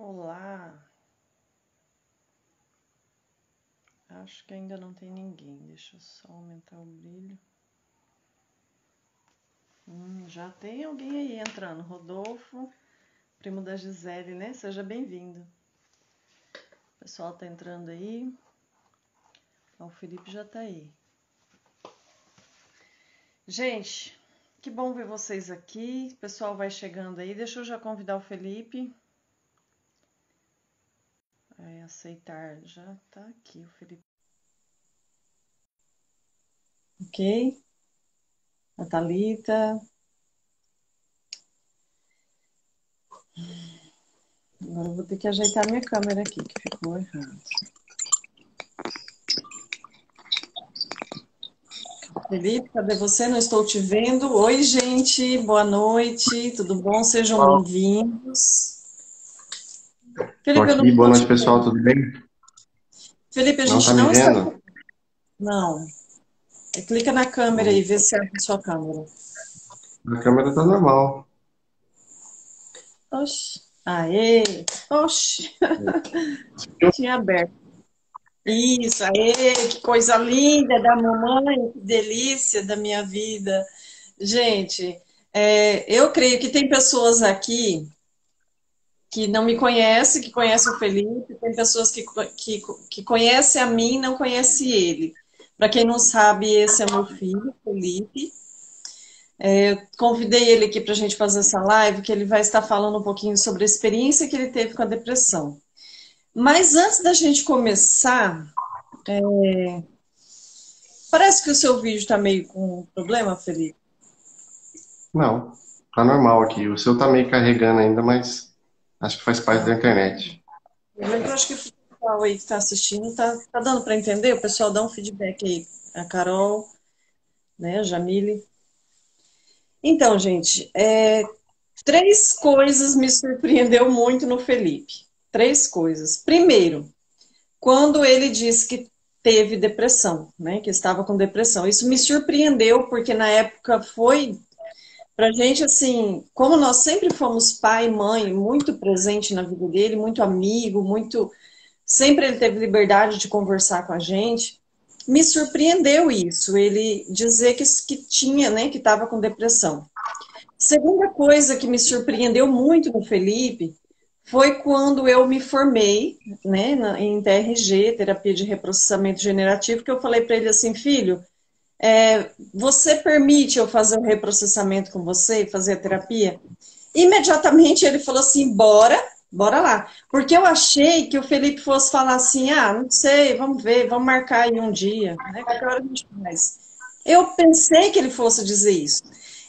Olá, acho que ainda não tem ninguém. Deixa eu só aumentar o brilho. Já tem alguém aí entrando. Rodolfo, primo da Gisele, né? Seja bem-vindo. O pessoal tá entrando aí. O Felipe já tá aí. Gente, que bom ver vocês aqui. O pessoal vai chegando aí. Deixa eu já convidar o Felipe. Aceitar, já tá aqui o Felipe. Ok. A Thalita. Agora eu vou ter que ajeitar minha câmera aqui, que ficou errado. Felipe, cadê você? Não estou te vendo. Oi, gente, boa noite, tudo bom? Sejam Estou bem-vindos. Felipe, eu não aqui, boa estou noite te pessoal, vendo. tudo bem? Felipe, a Não gente tá me não está. vendo? Não. Clica na câmera Hum, e vê se abre a sua câmera. A câmera tá normal. Oxi. Aê! Oxi! Tinha aberto. Isso, aê! Que coisa linda da mamãe, que delícia da minha vida. Gente, eu creio que tem pessoas aqui que não me conhece, que conhece o Felipe, tem pessoas que conhecem a mim e não conhecem ele. Para quem não sabe, esse é meu filho, Felipe. Convidei ele aqui para a gente fazer essa live, que ele vai estar falando um pouquinho sobre a experiência que ele teve com a depressão. Mas antes da gente começar, parece que o seu vídeo está meio com problema, Felipe. Não, tá normal aqui. O seu tá meio carregando ainda, mas acho que faz parte Ah, da internet. eu acho que o pessoal aí que está assistindo tá dando para entender. O pessoal dá um feedback aí. A Carol, né, a Jamile. Então, gente, três coisas me surpreendeu muito no Felipe. Três coisas. Primeiro, quando ele disse que teve depressão, né, que estava com depressão. Isso me surpreendeu porque na época foi pra gente assim, como nós sempre fomos pai e mãe, muito presente na vida dele, muito amigo, muito sempre ele teve liberdade de conversar com a gente. Me surpreendeu isso, ele dizer que tinha, né, que estava com depressão. Segunda coisa que me surpreendeu muito no Felipe foi quando eu me formei, né, em TRG, terapia de reprocessamento generativo, que eu falei para ele assim, filho, você permite eu fazer o reprocessamento com você, fazer a terapia? Imediatamente ele falou assim, bora lá. Porque eu achei que o Felipe fosse falar assim, não sei, vamos ver, vamos marcar aí um dia, né? Qualquer hora a gente faz. Eu pensei que ele fosse dizer isso.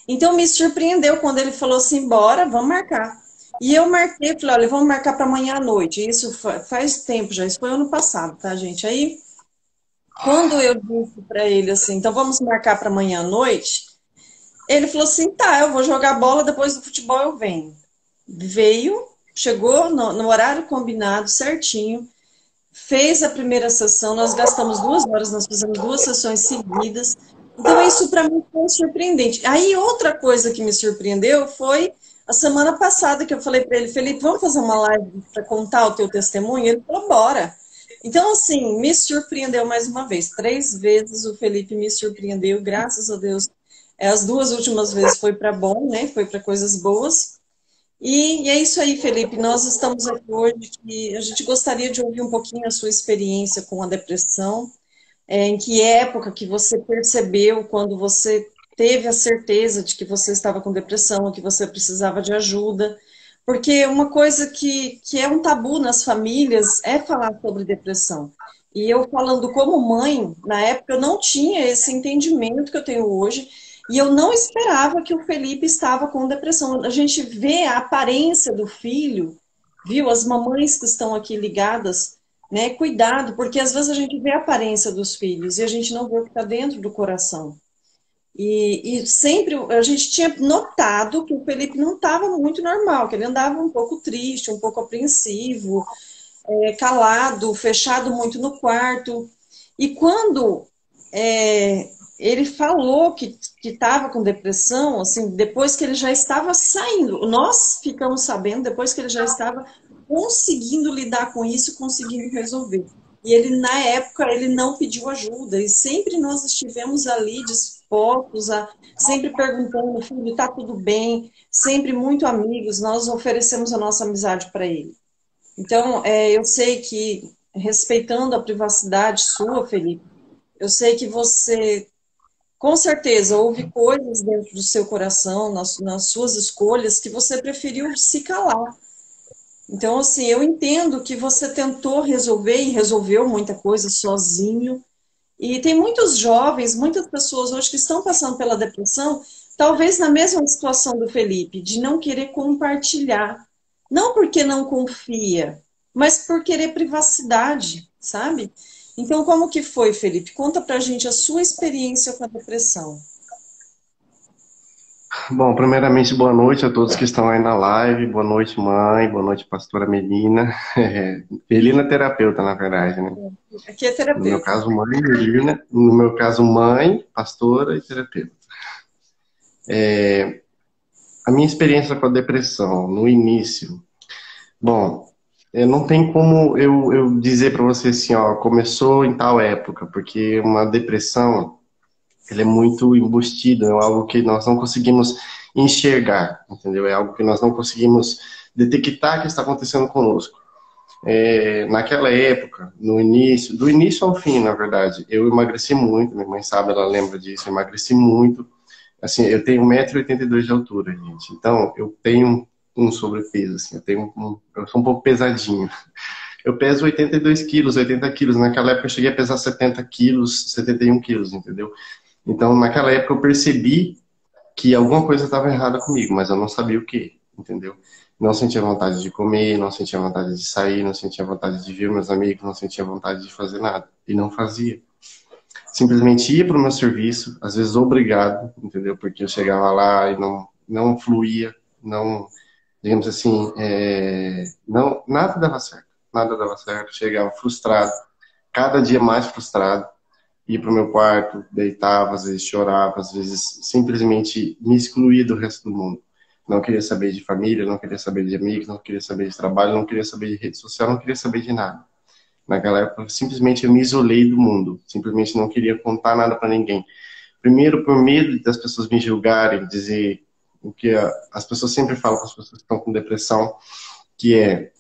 Então me surpreendeu quando ele falou assim, bora, vamos marcar. E eu marquei, falei, olha, vamos marcar para amanhã à noite. Isso faz tempo já, isso foi ano passado, tá, gente? Aí, quando eu disse para ele assim, então vamos marcar para amanhã à noite, ele falou assim, tá, eu vou jogar bola, depois do futebol eu venho. Veio, chegou no horário combinado, certinho, fez a primeira sessão, nós gastamos 2 horas, nós fizemos 2 sessões seguidas. Então, isso para mim foi surpreendente. Aí, outra coisa que me surpreendeu foi a semana passada que eu falei para ele, Felipe, vamos fazer uma live para contar o teu testemunho? Ele falou, bora. Então, assim, me surpreendeu mais uma vez. 3 vezes o Felipe me surpreendeu, graças a Deus. As 2 últimas vezes foi para bom, né? Foi para coisas boas. E é isso aí, Felipe. Nós estamos aqui hoje que a gente gostaria de ouvir um pouquinho a sua experiência com a depressão. Em que época que você percebeu quando você teve a certeza de que você estava com depressão, que você precisava de ajuda? Porque uma coisa que é um tabu nas famílias é falar sobre depressão. E eu falando como mãe, na época eu não tinha esse entendimento que eu tenho hoje, e eu não esperava que o Felipe estava com depressão. A gente vê a aparência do filho, viu? As mamães que estão aqui ligadas, né? Cuidado, porque às vezes a gente vê a aparência dos filhos e a gente não vê o que está dentro do coração. E sempre a gente tinha notado que o Felipe não estava muito normal, que ele andava um pouco triste, um pouco apreensivo, calado, fechado muito no quarto. E quando ele falou que estava com depressão, assim, depois que ele já estava saindo, nós ficamos sabendo depois que ele já estava conseguindo lidar com isso, conseguindo resolver. E ele, na época, ele não pediu ajuda, e sempre nós estivemos ali dispostos a, sempre perguntando, filho, tá tudo bem? Sempre muito amigos, nós oferecemos a nossa amizade para ele. Então, eu sei que, respeitando a privacidade sua, Felipe, eu sei que você, com certeza, houve coisas dentro do seu coração, nas suas escolhas, que você preferiu se calar. Então, assim, eu entendo que você tentou resolver e resolveu muita coisa sozinho. E tem muitos jovens, muitas pessoas hoje que estão passando pela depressão, talvez na mesma situação do Felipe, de não querer compartilhar. Não porque não confia, mas por querer privacidade, sabe? Então, como que foi, Felipe? Conta pra gente a sua experiência com a depressão. Bom, primeiramente, boa noite a todos que estão aí na live. Boa noite, mãe. Boa noite, pastora Melina. Melina terapeuta, na verdade, né? Aqui é No meu terapeuta. caso, mãe, Melina. No meu caso, mãe, pastora e terapeuta. A minha experiência com a depressão, no início. Bom, não tem como eu dizer para você assim, ó, começou em tal época, porque uma depressão, ela é muito embustida, é algo que nós não conseguimos enxergar, entendeu? É algo que nós não conseguimos detectar que está acontecendo conosco. Naquela época, no início, do início ao fim, na verdade, eu emagreci muito, minha mãe sabe, ela lembra disso, eu emagreci muito. Assim, eu tenho 1,82 m de altura, gente, então eu tenho um sobrepeso, assim, eu sou um pouco pesadinho. Eu peso 82 quilos, 80 quilos, naquela época eu cheguei a pesar 70 quilos, 71 quilos, entendeu? Então, naquela época eu percebi que alguma coisa estava errada comigo, mas eu não sabia o que, entendeu? Não sentia vontade de comer, não sentia vontade de sair, não sentia vontade de ver meus amigos, não sentia vontade de fazer nada. E não fazia. Simplesmente ia para o meu serviço, às vezes obrigado, entendeu? Porque eu chegava lá e não fluía, não, digamos assim, não, nada dava certo. Nada dava certo, chegava frustrado, cada dia mais frustrado, ia para o meu quarto, deitava, às vezes chorava, às vezes simplesmente me excluía do resto do mundo. Não queria saber de família, não queria saber de amigos, não queria saber de trabalho, não queria saber de rede social, não queria saber de nada. Naquela época, simplesmente eu me isolei do mundo, simplesmente não queria contar nada para ninguém. Primeiro, por medo das pessoas me julgarem, dizer o que as pessoas sempre falam para as pessoas que estão com depressão, que é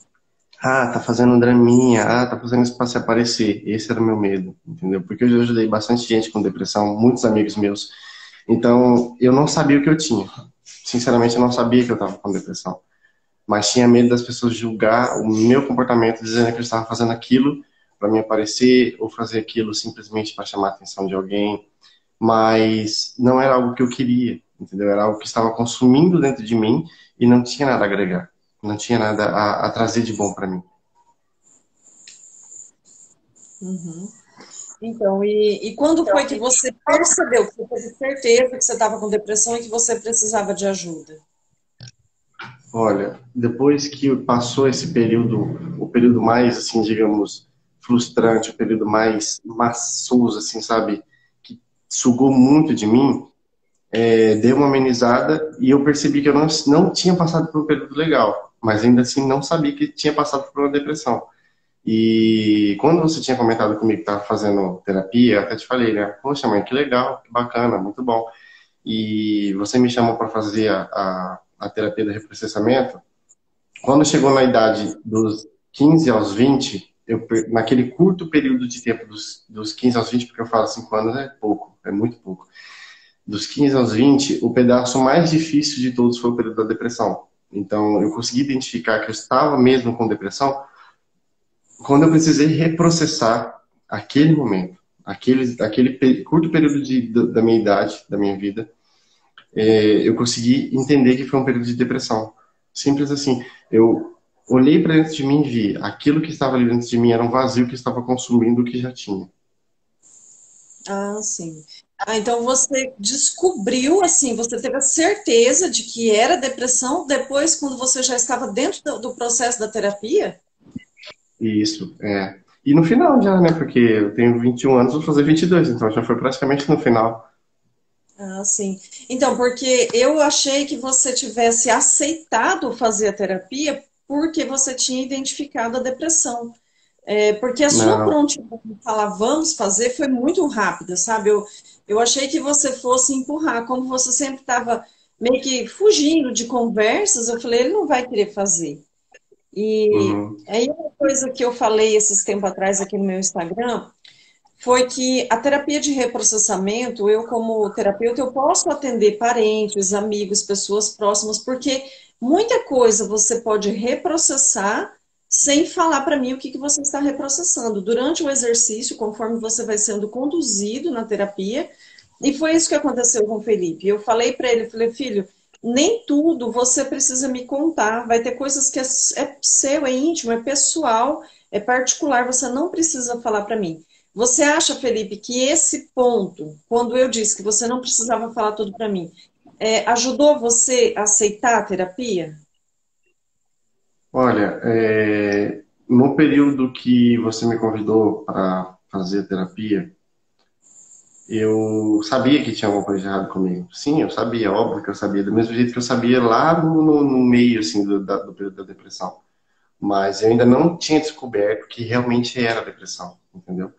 tá fazendo um draminha, tá fazendo isso pra se aparecer. Esse era o meu medo, entendeu? Porque eu já ajudei bastante gente com depressão, muitos amigos meus. Então, eu não sabia o que eu tinha. Sinceramente, eu não sabia que eu estava com depressão. Mas tinha medo das pessoas julgar o meu comportamento, dizendo que eu estava fazendo aquilo para me aparecer, ou fazer aquilo simplesmente para chamar a atenção de alguém. Mas não era algo que eu queria, entendeu? Era algo que estava consumindo dentro de mim e não tinha nada a agregar. Não tinha nada a trazer de bom para mim. Uhum. Então, e quando foi que você percebeu, que você teve certeza que você estava com depressão e que você precisava de ajuda? Olha, depois que passou esse período, o período mais, assim, digamos, frustrante, o período mais maçoso, assim, sabe, que sugou muito de mim, deu uma amenizada e eu percebi que eu não tinha passado por um período legal, mas ainda assim não sabia que tinha passado por uma depressão. E quando você tinha comentado comigo que estava fazendo terapia, eu até te falei, né? Poxa, mãe, que legal, que bacana, muito bom. E você me chamou para fazer a terapia de reprocessamento. Quando chegou na idade dos 15 aos 20, naquele curto período de tempo dos 15 aos 20, porque eu falo 5 anos é pouco, é muito pouco. Dos 15 aos 20, o pedaço mais difícil de todos foi o período da depressão. Então, eu consegui identificar que eu estava mesmo com depressão quando eu precisei reprocessar aquele momento, aquele curto período da minha idade, da minha vida, eu consegui entender que foi um período de depressão. Simples assim. Eu olhei para dentro de mim e vi aquilo que estava ali dentro de mim era um vazio que estava consumindo o que já tinha. Ah, sim. Ah, então você descobriu, assim, você teve a certeza de que era depressão depois, quando você já estava dentro do processo da terapia? E isso, é. E no final já, né? Porque eu tenho 21 anos, vou fazer 22, então já foi praticamente no final. Ah, sim. Então, porque eu achei que você tivesse aceitado fazer a terapia porque você tinha identificado a depressão. Porque a sua Não. prontidão de falar vamos fazer foi muito rápida, sabe? Eu achei que você fosse empurrar, como você sempre estava meio que fugindo de conversas, eu falei, ele não vai querer fazer. E Uhum. aí uma coisa que eu falei esses tempos atrás aqui no meu Instagram foi que a terapia de reprocessamento, eu como terapeuta, eu posso atender parentes, amigos, pessoas próximas, porque muita coisa você pode reprocessar sem falar para mim o que você está reprocessando. Durante o exercício, conforme você vai sendo conduzido na terapia, e foi isso que aconteceu com o Felipe. Eu falei para ele, falei, filho, nem tudo você precisa me contar, vai ter coisas que é seu, é íntimo, é pessoal, é particular, você não precisa falar para mim. Você acha, Felipe, que esse ponto, quando eu disse que você não precisava falar tudo para mim, ajudou você a aceitar a terapia? Olha, no período que você me convidou para fazer terapia, eu sabia que tinha alguma coisa de errado comigo. Sim, eu sabia, óbvio que eu sabia, do mesmo jeito que eu sabia lá no meio assim, do período da depressão. Mas eu ainda não tinha descoberto que realmente era depressão, entendeu?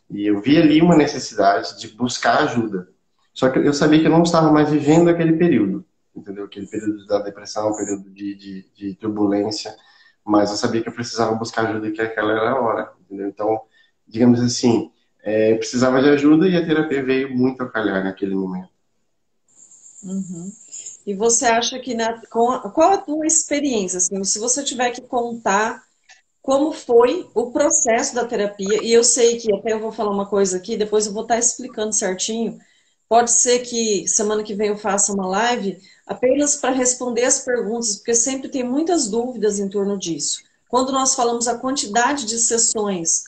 E eu vi ali uma necessidade de buscar ajuda. Só que eu sabia que eu não estava mais vivendo aquele período, entendeu? Aquele período da depressão, período de turbulência. Mas eu sabia que eu precisava buscar ajuda e que aquela era a hora, entendeu? Então, digamos assim, eu precisava de ajuda e a terapia veio muito a calhar naquele momento. Uhum. E você acha que qual a tua experiência, assim, se você tiver que contar como foi o processo da terapia, e eu sei que até eu vou falar uma coisa aqui, depois eu vou estar explicando certinho. Pode ser que semana que vem eu faça uma live apenas para responder as perguntas, porque sempre tem muitas dúvidas em torno disso. Quando nós falamos a quantidade de sessões,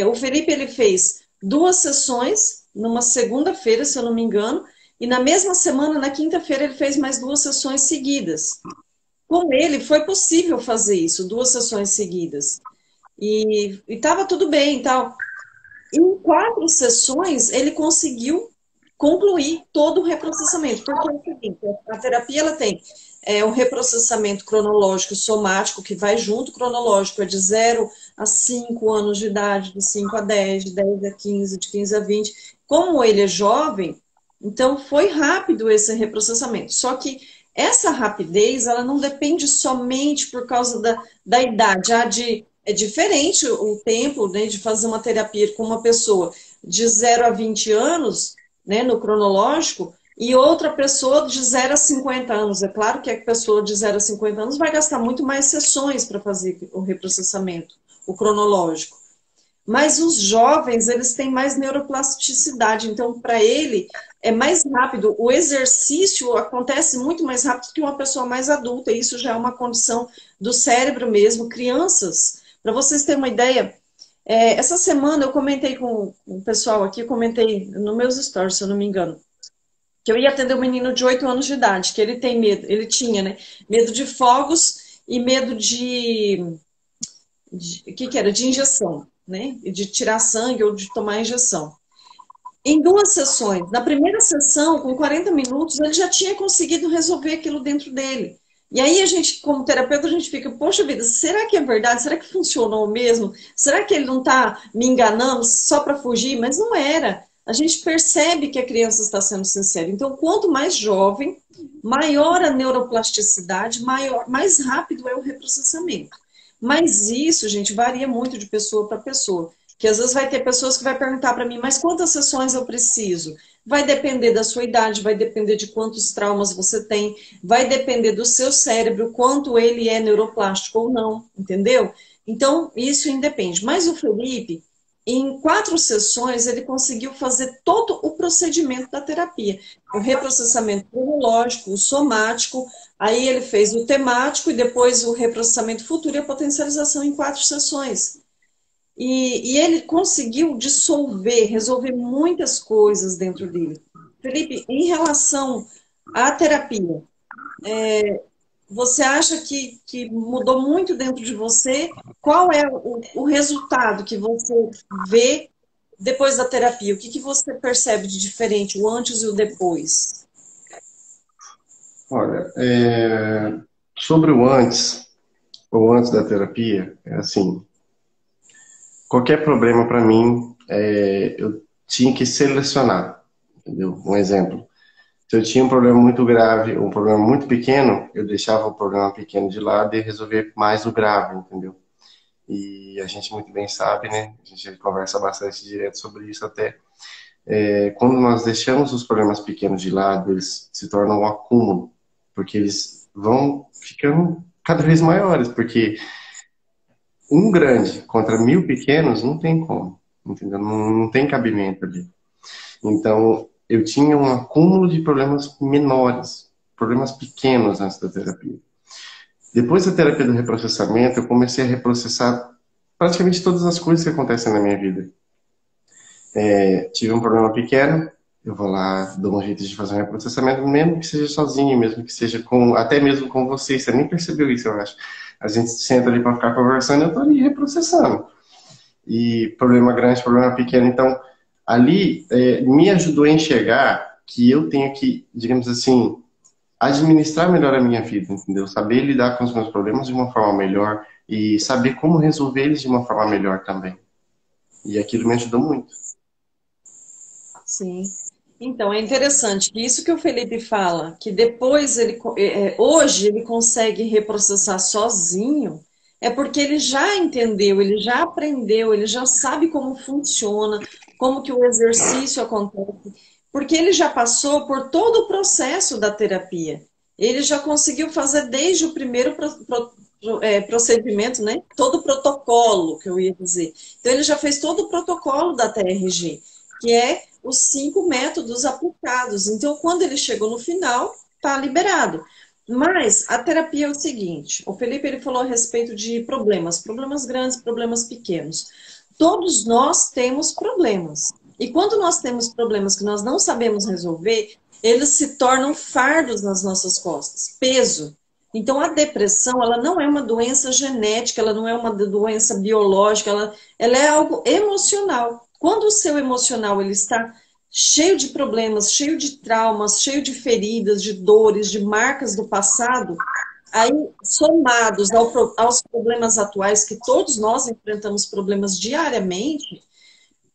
o Felipe ele fez 2 sessões numa segunda-feira, se eu não me engano, e na mesma semana, na quinta-feira, ele fez mais 2 sessões seguidas. Com ele foi possível fazer isso, 2 sessões seguidas. E estava tudo bem e tal. Em 4 sessões, ele conseguiu concluir todo o reprocessamento. Porque é o seguinte, a terapia ela tem um reprocessamento cronológico somático que vai junto, cronológico é de 0 a 5 anos de idade, de 5 a 10, de 10 a 15, de 15 a 20. Como ele é jovem, então foi rápido esse reprocessamento. Só que essa rapidez, ela não depende somente por causa da idade. É diferente o tempo, né, de fazer uma terapia com uma pessoa de 0 a 20 anos, né, no cronológico, e outra pessoa de 0 a 50 anos. É claro que a pessoa de 0 a 50 anos vai gastar muito mais sessões para fazer o reprocessamento, o cronológico. Mas os jovens, eles têm mais neuroplasticidade, então para ele é mais rápido. O exercício acontece muito mais rápido que uma pessoa mais adulta, e isso já é uma condição do cérebro mesmo. Crianças, para vocês terem uma ideia, essa semana eu comentei com o pessoal aqui, eu comentei nos meus stories, se eu não me engano, que eu ia atender um menino de 8 anos de idade, que ele tem medo, ele tinha, né? Medo de fogos e medo o que era? De injeção, né? De tirar sangue ou de tomar injeção. Em 2 sessões, na primeira sessão, com 40 minutos, ele já tinha conseguido resolver aquilo dentro dele. E aí a gente, como terapeuta, a gente fica, poxa vida, será que é verdade? Será que funcionou mesmo? Será que ele não está me enganando só para fugir? Mas não era. A gente percebe que a criança está sendo sincera. Então, quanto mais jovem, maior a neuroplasticidade, mais rápido é o reprocessamento. Mas isso, gente, varia muito de pessoa para pessoa. Que às vezes vai ter pessoas que vai perguntar para mim, mas quantas sessões eu preciso? Vai depender da sua idade, vai depender de quantos traumas você tem, vai depender do seu cérebro, quanto ele é neuroplástico ou não, entendeu? Então, isso independe. Mas o Felipe, em 4 sessões, ele conseguiu fazer todo o procedimento da terapia. O reprocessamento cronológico, o somático, aí ele fez o temático e depois o reprocessamento futuro e a potencialização em 4 sessões. E ele conseguiu dissolver, resolver muitas coisas dentro dele. Felipe, em relação à terapia, você acha que mudou muito dentro de você? Qual é o resultado que você vê depois da terapia? O que você percebe de diferente, o antes e o depois? Olha, sobre o antes. ou antes da terapia, é assim, qualquer problema para mim, eu tinha que selecionar, entendeu? Um exemplo. Se eu tinha um problema muito grave, um problema muito pequeno, eu deixava o problema pequeno de lado e resolvia mais o grave, entendeu? E a gente muito bem sabe, né? A gente conversa bastante direto sobre isso até. Quando nós deixamos os problemas pequenos de lado, eles se tornam um acúmulo, porque eles vão ficando cada vez maiores, porque um grande contra 1.000 pequenos não tem como, entendeu? Não tem cabimento ali. Então, eu tinha um acúmulo de problemas menores, problemas pequenos antes da terapia. Depois da terapia do reprocessamento, eu comecei a reprocessar praticamente todas as coisas que acontecem na minha vida. Tive um problema pequeno, eu vou lá, dou um jeito de fazer um reprocessamento, mesmo que seja sozinho, mesmo que seja até mesmo com você. Você nem percebeu isso, eu acho. A gente senta ali para ficar conversando, eu tô ali reprocessando. E problema grande, problema pequeno. Então, ali me ajudou a enxergar que eu tenho que, digamos assim, administrar melhor a minha vida, entendeu? Saber lidar com os meus problemas de uma forma melhor e saber como resolver eles de uma forma melhor também. E aquilo me ajudou muito. Sim. Então, é interessante que isso que o Felipe fala, que depois hoje ele consegue reprocessar sozinho, é porque ele já entendeu, ele já aprendeu, ele já sabe como funciona, como que o exercício acontece, porque ele já passou por todo o processo da terapia. Ele já conseguiu fazer desde o primeiro procedimento, né? Todo o protocolo, que eu ia dizer. Então, ele já fez todo o protocolo da TRG, que é os 5 métodos aplicados. Então, quando ele chegou no final, está liberado. Mas a terapia é o seguinte: o Felipe ele falou a respeito de problemas grandes, problemas pequenos. Todos nós temos problemas. E quando nós temos problemas que nós não sabemos resolver, eles se tornam fardos nas nossas costas, peso. Então, a depressão, ela não é uma doença genética, ela não é uma doença biológica, ela é algo emocional. Quando o seu emocional ele está cheio de problemas, cheio de traumas, cheio de feridas, de dores, de marcas do passado, aí somados aos problemas atuais, que todos nós enfrentamos problemas diariamente,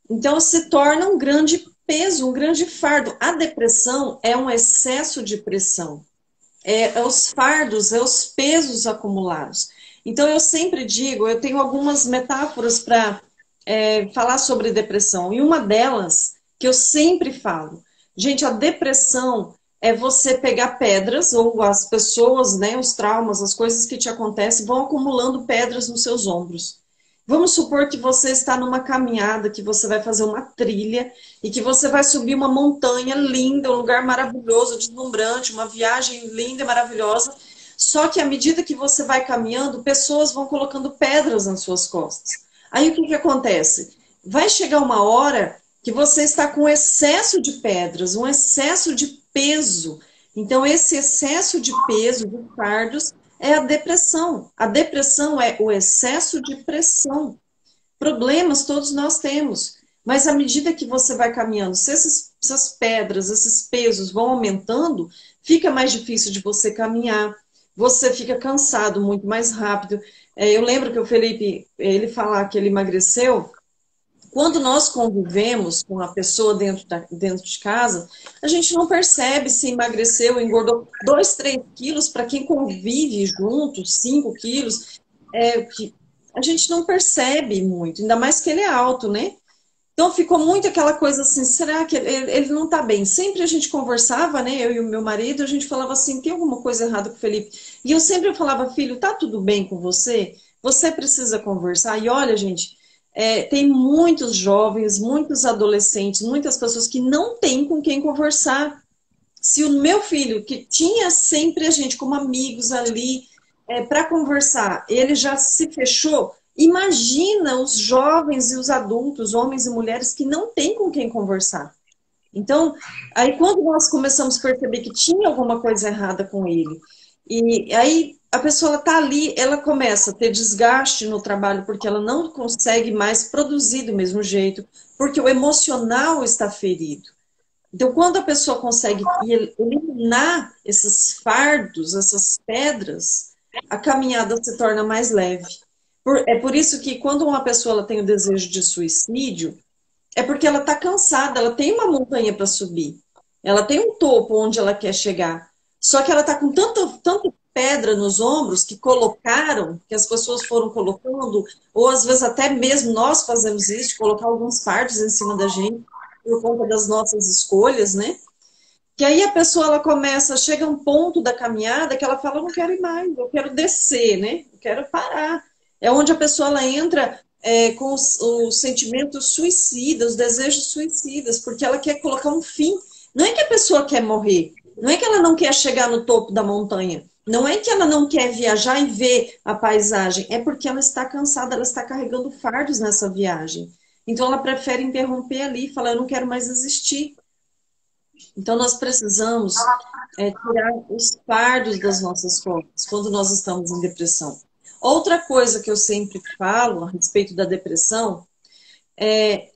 então se torna um grande peso, um grande fardo. A depressão é um excesso de pressão, é os fardos, é os pesos acumulados. Então eu sempre digo, eu tenho algumas metáforas para falar sobre depressão. E uma delas, que eu sempre falo, gente, a depressão é você pegar pedras, ou as pessoas, né, os traumas, as coisas que te acontecem, vão acumulando pedras nos seus ombros. Vamos supor que você está numa caminhada, que você vai fazer uma trilha e que você vai subir uma montanha linda, um lugar maravilhoso, deslumbrante, uma viagem linda e maravilhosa. Só que à medida que você vai caminhando, pessoas vão colocando pedras nas suas costas. Aí o que acontece? Vai chegar uma hora que você está com excesso de pedras, um excesso de peso. Então, esse excesso de peso, de fardos, é a depressão. A depressão é o excesso de pressão. Problemas todos nós temos. Mas à medida que você vai caminhando, se essas pedras, esses pesos vão aumentando, fica mais difícil de você caminhar. Você fica cansado muito mais rápido. Eu lembro que o Felipe, ele falar que ele emagreceu, quando nós convivemos com a pessoa dentro de casa, a gente não percebe se emagreceu, engordou 2, 3 quilos. Para quem convive junto, 5 quilos, que a gente não percebe muito, ainda mais que ele é alto, né? Então ficou muito aquela coisa assim, será que ele não está bem? Sempre a gente conversava, né? Eu e o meu marido, a gente falava assim, tem alguma coisa errada com o Felipe? E eu sempre falava, filho, tá tudo bem com você? Você precisa conversar. E olha, gente, tem muitos jovens, muitos adolescentes, muitas pessoas que não têm com quem conversar. Se o meu filho, que tinha sempre a gente como amigos ali para conversar, ele já se fechou, imagina os jovens e os adultos, homens e mulheres, que não têm com quem conversar. Então, aí quando nós começamos a perceber que tinha alguma coisa errada com ele, e aí a pessoa está ali, ela começa a ter desgaste no trabalho, porque ela não consegue mais produzir do mesmo jeito, porque o emocional está ferido. Então, quando a pessoa consegue eliminar esses fardos, essas pedras, a caminhada se torna mais leve. É por isso que quando uma pessoa ela tem o desejo de suicídio, é porque ela está cansada, ela tem uma montanha para subir, ela tem um topo onde ela quer chegar. Só que ela está com tanta pedra nos ombros que colocaram, que as pessoas foram colocando, ou às vezes até mesmo nós fazemos isso, de colocar alguns fardos em cima da gente, por conta das nossas escolhas, né? Que aí a pessoa ela começa, chega a um ponto da caminhada que ela fala, eu não quero ir mais, eu quero descer, né? Eu quero parar. É onde a pessoa ela entra com os sentimentos suicidas, os desejos suicidas, porque ela quer colocar um fim. Não é que a pessoa quer morrer, não é que ela não quer chegar no topo da montanha, não é que ela não quer viajar e ver a paisagem, é porque ela está cansada, ela está carregando fardos nessa viagem. Então ela prefere interromper ali e falar, eu não quero mais existir. Então, nós precisamos tirar os fardos das nossas costas quando nós estamos em depressão. Outra coisa que eu sempre falo a respeito da depressão é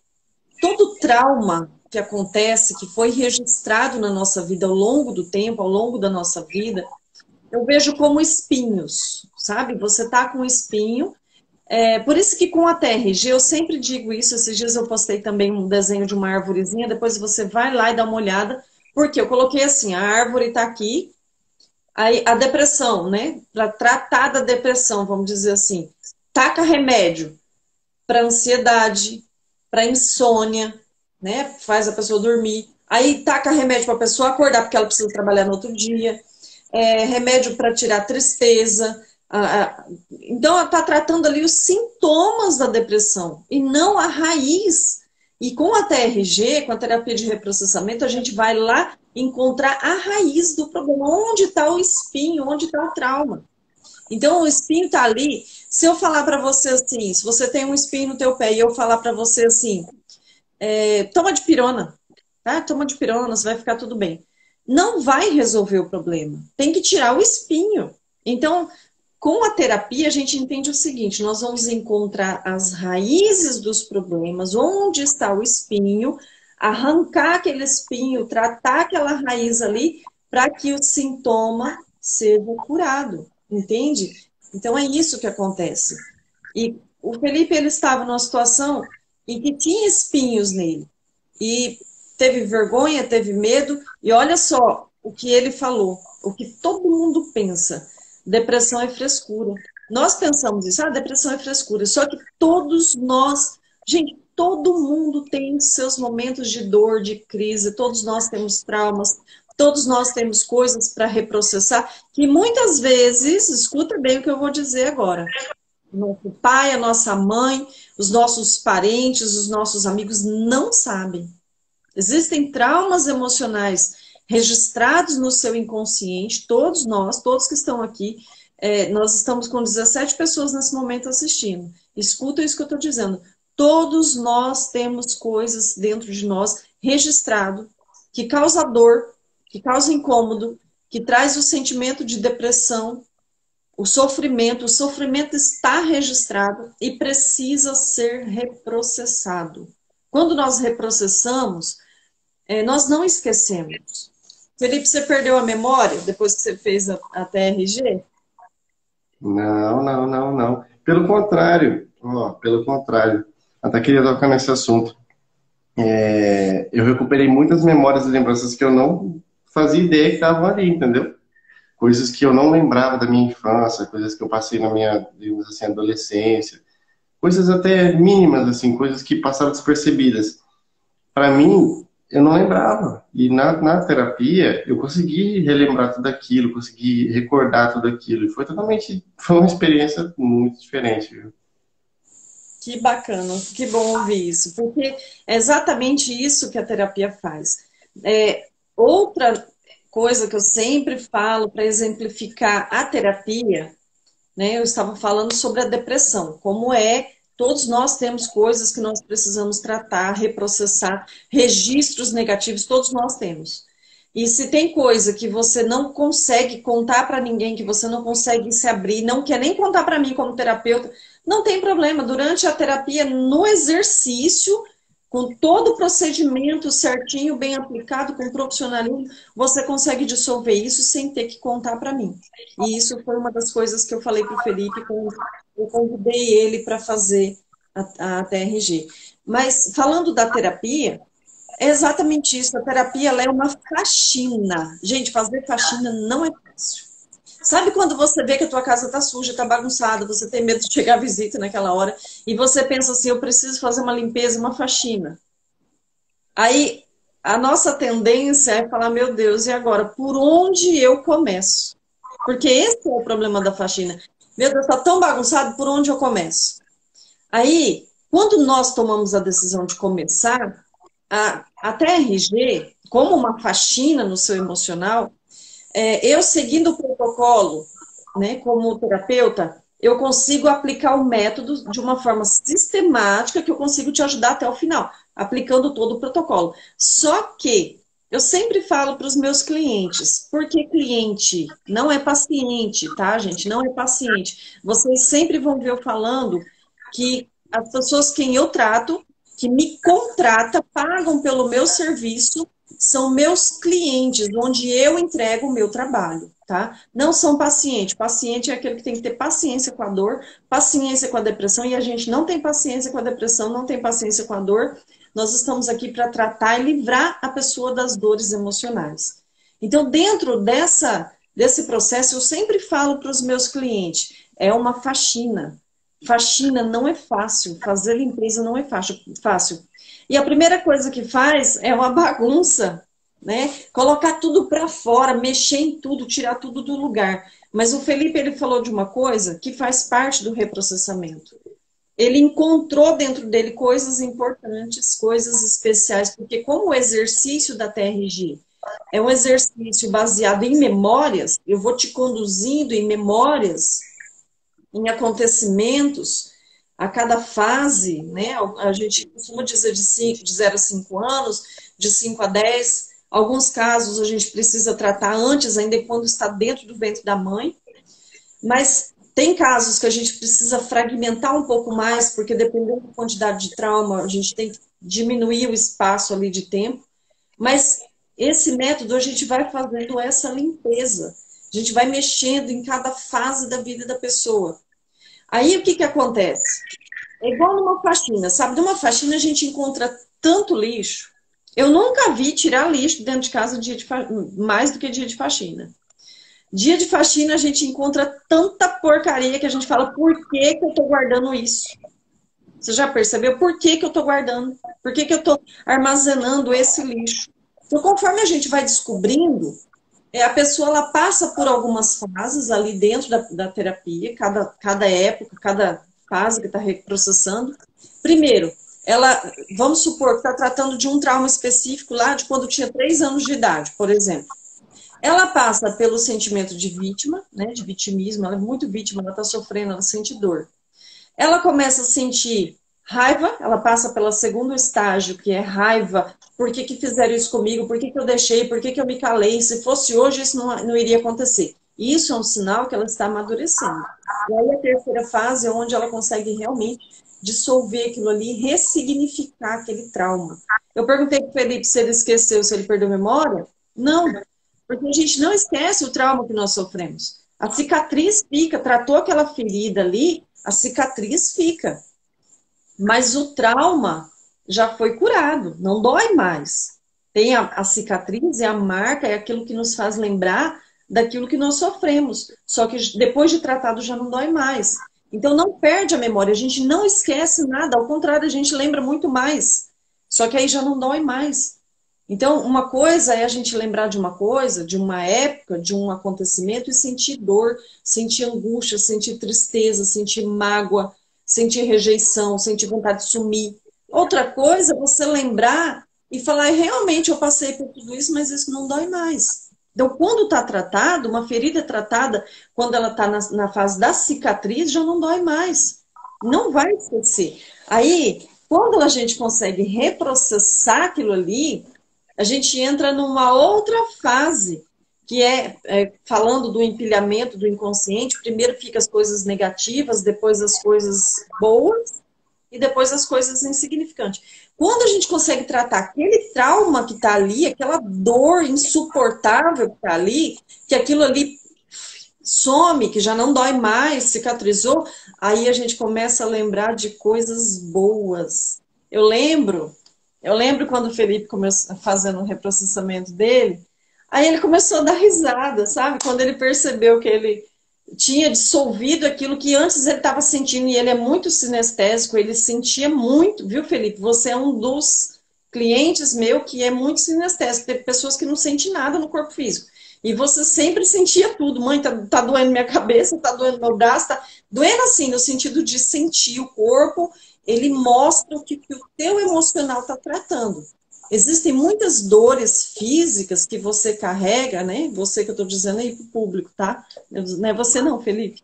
todo trauma que acontece, que foi registrado na nossa vida ao longo do tempo, ao longo da nossa vida, eu vejo como espinhos, sabe? Você tá com um espinho. Por isso que com a TRG, eu sempre digo isso, esses dias eu postei também um desenho de uma árvorezinha, depois você vai lá e dá uma olhada, porque eu coloquei assim, a árvore está aqui, aí a depressão, né? Para tratar da depressão, vamos dizer assim, taca remédio para ansiedade, para insônia, né? Faz a pessoa dormir. Aí taca remédio para a pessoa acordar, porque ela precisa trabalhar no outro dia. Remédio para tirar tristeza. Então, ela está tratando ali os sintomas da depressão e não a raiz. E com a TRG, com a terapia de reprocessamento, a gente vai lá encontrar a raiz do problema. Onde está o espinho? Onde está o trauma? Então, o espinho está ali. Se eu falar para você assim, se você tem um espinho no teu pé e eu falar para você assim, toma de pirona, tá? Toma de pirona, vai ficar tudo bem. Não vai resolver o problema. Tem que tirar o espinho. Então, com a terapia, a gente entende o seguinte: nós vamos encontrar as raízes dos problemas, onde está o espinho, arrancar aquele espinho, tratar aquela raiz ali, para que o sintoma seja curado, entende? Então, é isso que acontece. E o Felipe, ele estava numa situação em que tinha espinhos nele. E teve vergonha, teve medo, e olha só o que ele falou, o que todo mundo pensa. Depressão é frescura. Nós pensamos isso, depressão é frescura. Só que todos nós, gente, todo mundo tem seus momentos de dor, de crise, todos nós temos traumas, todos nós temos coisas para reprocessar, que muitas vezes, escuta bem o que eu vou dizer agora, nosso pai, a nossa mãe, os nossos parentes, os nossos amigos não sabem. Existem traumas emocionais registrados no seu inconsciente, todos nós, todos que estão aqui, nós estamos com 17 pessoas nesse momento assistindo. Escuta isso que eu estou dizendo. Todos nós temos coisas dentro de nós registrado que causa dor, que causa incômodo, que traz o sentimento de depressão, o sofrimento está registrado e precisa ser reprocessado. Quando nós reprocessamos, nós não esquecemos. Felipe, você perdeu a memória depois que você fez a TRG? Não, não, não, não. Pelo contrário, pelo contrário. Até queria tocar nesse assunto. Eu recuperei muitas memórias e lembranças que eu não fazia ideia que estavam ali, entendeu? Coisas que eu não lembrava da minha infância, coisas que eu passei na minha, digamos assim, adolescência, coisas até mínimas, assim, coisas que passaram despercebidas. Para mim, eu não lembrava. E na terapia, eu consegui relembrar tudo aquilo, consegui recordar tudo aquilo. E foi uma experiência muito diferente, viu? Que bacana, que bom ouvir isso, porque é exatamente isso que a terapia faz. Outra coisa que eu sempre falo para exemplificar a terapia, né, eu estava falando sobre a depressão, como todos nós temos coisas que nós precisamos tratar, reprocessar, registros negativos, todos nós temos. E se tem coisa que você não consegue contar para ninguém, que você não consegue se abrir, não quer nem contar para mim como terapeuta, não tem problema. Durante a terapia, no exercício, com todo o procedimento certinho, bem aplicado, com profissionalismo, você consegue dissolver isso sem ter que contar para mim. E isso foi uma das coisas que eu falei para o Felipe quando eu convidei ele para fazer a TRG. Mas falando da terapia, é exatamente isso. A terapia ela é uma faxina. Gente, fazer faxina não é fácil. Sabe quando você vê que a tua casa está suja, está bagunçada, você tem medo de chegar à visita naquela hora, e você pensa assim, eu preciso fazer uma limpeza, uma faxina. Aí, a nossa tendência é falar, meu Deus, e agora? Por onde eu começo? Porque esse é o problema da faxina. Meu Deus, está tão bagunçado, por onde eu começo? Aí, quando nós tomamos a decisão de começar, a TRG, como uma faxina no seu emocional, eu seguindo o protocolo, né, como terapeuta, eu consigo aplicar o método de uma forma sistemática que eu consigo te ajudar até o final, aplicando todo o protocolo. Só que eu sempre falo para os meus clientes, porque cliente não é paciente, tá, gente? Não é paciente. Vocês sempre vão ver eu falando que as pessoas quem eu trato, que me contratam, pagam pelo meu serviço, são meus clientes, onde eu entrego o meu trabalho, tá? Não são paciente. Paciente é aquele que tem que ter paciência com a dor, paciência com a depressão, e a gente não tem paciência com a depressão, não tem paciência com a dor. Nós estamos aqui para tratar e livrar a pessoa das dores emocionais. Então, dentro desse processo, eu sempre falo para os meus clientes, é uma faxina. Faxina não é fácil, fazer limpeza não é fácil. E a primeira coisa que faz é uma bagunça, né? Colocar tudo para fora, mexer em tudo, tirar tudo do lugar. Mas o Felipe, ele falou de uma coisa que faz parte do reprocessamento. Ele encontrou dentro dele coisas importantes, coisas especiais, porque como o exercício da TRG é um exercício baseado em memórias, eu vou te conduzindo em memórias, em acontecimentos, a cada fase, né? A gente costuma dizer de 0 a 5 anos, de 5 a 10. Alguns casos a gente precisa tratar antes, ainda quando está dentro do ventre da mãe. Mas tem casos que a gente precisa fragmentar um pouco mais, porque dependendo da quantidade de trauma, a gente tem que diminuir o espaço ali de tempo. Mas esse método, a gente vai fazendo essa limpeza. A gente vai mexendo em cada fase da vida da pessoa. Aí o que acontece? É igual numa faxina, sabe? Numa faxina a gente encontra tanto lixo. Eu nunca vi tirar lixo dentro de casa mais do que dia de faxina. Dia de faxina a gente encontra tanta porcaria que a gente fala, por que eu tô guardando isso? Você já percebeu? Por que eu tô guardando? Por que eu tô armazenando esse lixo? Então, conforme a gente vai descobrindo, a pessoa ela passa por algumas fases ali dentro da terapia, cada época, cada fase que está reprocessando. Primeiro, ela, vamos supor que está tratando de um trauma específico lá de quando tinha 3 anos de idade, por exemplo. Ela passa pelo sentimento de vítima, né, de vitimismo, ela é muito vítima, ela está sofrendo, ela sente dor. Ela começa a sentir raiva, ela passa pelo segundo estágio, que é raiva. Por que fizeram isso comigo? Por que eu deixei? Por que eu me calei? Se fosse hoje, isso não iria acontecer. E isso é um sinal que ela está amadurecendo. E aí a terceira fase é onde ela consegue realmente dissolver aquilo ali, ressignificar aquele trauma. Eu perguntei para o Felipe se ele esqueceu, se ele perdeu a memória. Não, porque a gente não esquece o trauma que nós sofremos. A cicatriz fica, tratou aquela ferida ali, a cicatriz fica. Mas o trauma já foi curado, não dói mais. Tem a cicatriz e a marca, é aquilo que nos faz lembrar daquilo que nós sofremos. Só que depois de tratado já não dói mais. Então não perde a memória, a gente não esquece nada, ao contrário, a gente lembra muito mais. Só que aí já não dói mais. Então, uma coisa é a gente lembrar de uma coisa, de uma época, de um acontecimento e sentir dor, sentir angústia, sentir tristeza, sentir mágoa, sentir rejeição, sentir vontade de sumir. Outra coisa é você lembrar e falar, realmente eu passei por tudo isso, mas isso não dói mais. Então, quando está tratado, uma ferida tratada, quando ela está na fase da cicatriz, já não dói mais. Não vai esquecer. Aí, quando a gente consegue reprocessar aquilo ali, a gente entra numa outra fase, que falando do empilhamento do inconsciente, primeiro fica as coisas negativas, depois as coisas boas, e depois as coisas insignificantes. Quando a gente consegue tratar aquele trauma que está ali, aquela dor insuportável que está ali, que aquilo ali some, que já não dói mais, cicatrizou, aí a gente começa a lembrar de coisas boas. Eu lembro quando o Felipe começou fazendo o reprocessamento dele, aí ele começou a dar risada, sabe? Quando ele percebeu que ele tinha dissolvido aquilo que antes ele estava sentindo, e ele é muito sinestésico, ele sentia muito, viu, Felipe? Você é um dos clientes meu que é muito sinestésico, tem pessoas que não sentem nada no corpo físico. E você sempre sentia tudo. Mãe, tá doendo minha cabeça, tá doendo meu braço, tá doendo assim, no sentido de sentir o corpo, ele mostra o que o teu emocional está tratando. Existem muitas dores físicas que você carrega, né? Você que eu estou dizendo aí para o público, tá? Não é você não, Felipe.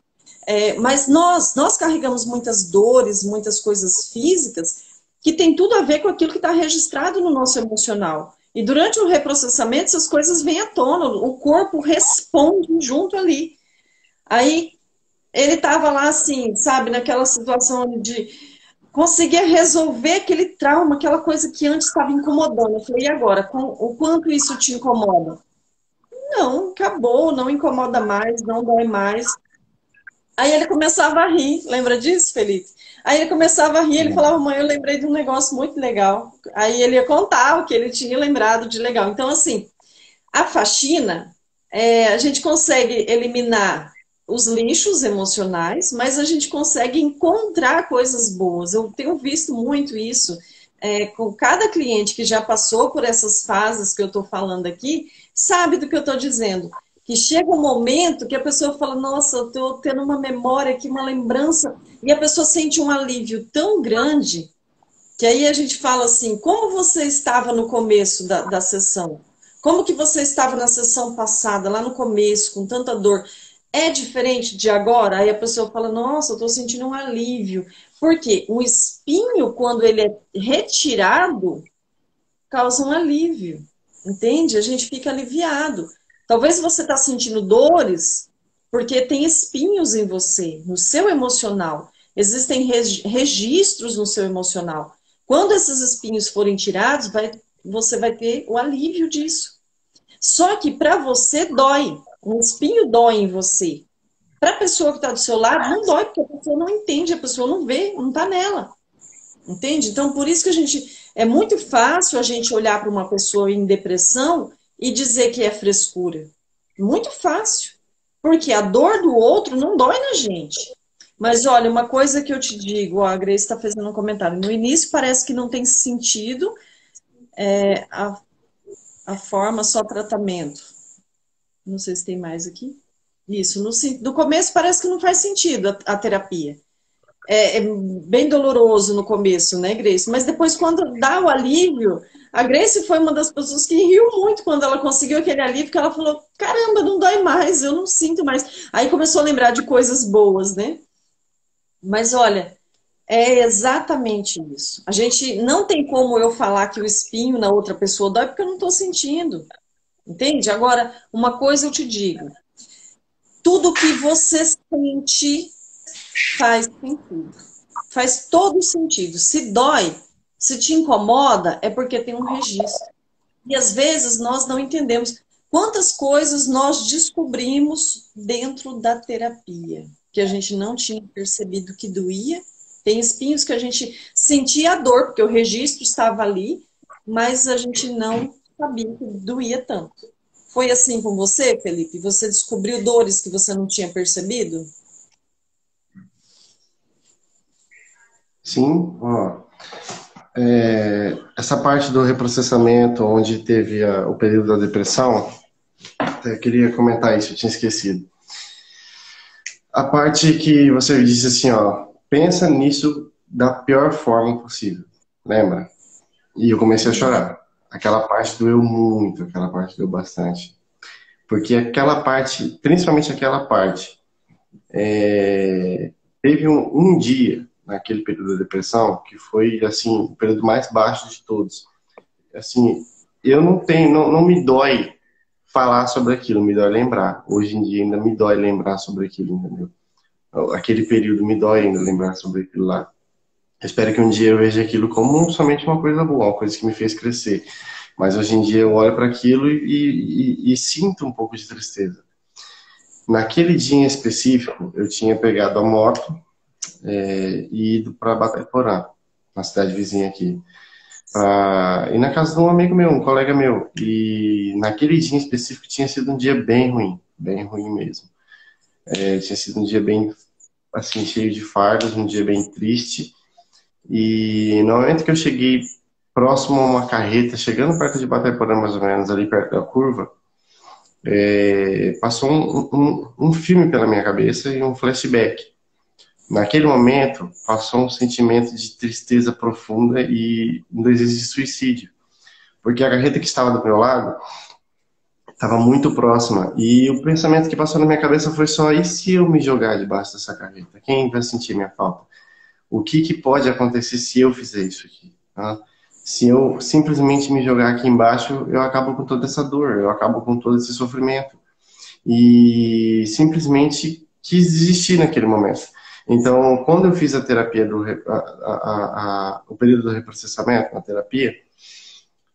Mas nós carregamos muitas dores, muitas coisas físicas que tem tudo a ver com aquilo que está registrado no nosso emocional. E durante o reprocessamento, essas coisas vêm à tona, o corpo responde junto ali. Aí ele estava lá assim, sabe, naquela situação de conseguir resolver aquele trauma, aquela coisa que antes estava incomodando. Eu falei, e agora? O quanto isso te incomoda? Não, acabou, não incomoda mais, não dói mais. Aí ele começava a rir, lembra disso, Felipe? Aí ele começava a rir, ele falava, mãe, eu lembrei de um negócio muito legal. Aí ele ia contar o que ele tinha lembrado de legal. Então, assim, a faxina, a gente consegue eliminar os lixos emocionais, mas a gente consegue encontrar coisas boas. Eu tenho visto muito isso com cada cliente que já passou por essas fases que eu estou falando aqui, sabe do que eu estou dizendo. Que chega um momento que a pessoa fala, nossa, eu estou tendo uma memória aqui, uma lembrança, e a pessoa sente um alívio tão grande, que aí a gente fala assim, como você estava no começo da sessão? Como que você estava na sessão passada, lá no começo, com tanta dor? É diferente de agora? Aí a pessoa fala, nossa, eu estou sentindo um alívio. Por quê? Um espinho, quando ele é retirado, causa um alívio. Entende? A gente fica aliviado. Talvez você está sentindo dores porque tem espinhos em você, no seu emocional. Existem registros no seu emocional. Quando esses espinhos forem tirados, você vai ter o alívio disso. Só que para você dói. Um espinho dói em você. Para a pessoa que está do seu lado, não dói, porque a pessoa não entende, a pessoa não vê, não está nela. Entende? Então, por isso que a gente. É muito fácil a gente olhar para uma pessoa em depressão e dizer que é frescura. Muito fácil. Porque a dor do outro não dói na gente. Mas olha, uma coisa que eu te digo, ó, a Grace está fazendo um comentário. No início parece que não tem sentido a forma, só tratamento. Não sei se tem mais aqui. Isso, no começo parece que não faz sentido a terapia. É bem doloroso no começo, né, Grace? Mas depois, quando dá o alívio, a Grace foi uma das pessoas que riu muito quando ela conseguiu aquele alívio, porque ela falou: caramba, não dói mais, eu não sinto mais. Aí começou a lembrar de coisas boas, né? Mas olha, é exatamente isso. A gente não tem como eu falar que o espinho na outra pessoa dói porque eu não estou sentindo. Entende? Agora, uma coisa eu te digo: tudo que você sente faz sentido. Faz todo sentido. Se dói, se te incomoda, é porque tem um registro. E às vezes nós não entendemos quantas coisas nós descobrimos dentro da terapia, que a gente não tinha percebido que doía. Tem espinhos que a gente sentia a dor, porque o registro estava ali, mas a gente não sabia que doía tanto. Foi assim com você, Felipe? Você descobriu dores que você não tinha percebido? Sim, ó. Essa parte do reprocessamento, onde teve o período da depressão, eu queria comentar isso, eu tinha esquecido. A parte que você disse assim, ó, pensa nisso da pior forma possível, lembra? E eu comecei a chorar. Aquela parte doeu muito, aquela parte doeu bastante. Porque aquela parte, principalmente aquela parte, teve um dia, naquele período da depressão, que foi, assim, o período mais baixo de todos. Assim, eu não tenho, não me dói falar sobre aquilo, me dói lembrar. Hoje em dia ainda me dói lembrar sobre aquilo, entendeu? Aquele período me dói ainda lembrar sobre aquilo lá. Eu espero que um dia eu veja aquilo como somente uma coisa boa, uma coisa que me fez crescer. Mas hoje em dia eu olho para aquilo e sinto um pouco de tristeza. Naquele dia em específico, eu tinha pegado a moto e ido para Batayporã, na cidade vizinha aqui. E na casa de um amigo meu, um colega meu. E naquele dia em específico tinha sido um dia bem ruim mesmo. Tinha sido um dia bem, assim, cheio de fardos, um dia bem triste. E no momento que eu cheguei próximo a uma carreta, chegando perto de Batayporã, mais ou menos, ali perto da curva, passou um filme pela minha cabeça e um flashback. Naquele momento, passou um sentimento de tristeza profunda e um desejo de suicídio. Porque a carreta que estava do meu lado estava muito próxima. E o pensamento que passou na minha cabeça foi só: e se eu me jogar debaixo dessa carreta? Quem vai sentir minha falta? O que, que pode acontecer se eu fizer isso aqui? Tá? Se eu simplesmente me jogar aqui embaixo, eu acabo com toda essa dor, eu acabo com todo esse sofrimento. E simplesmente quis desistir naquele momento. Então, quando eu fiz a terapia o período do reprocessamento na terapia,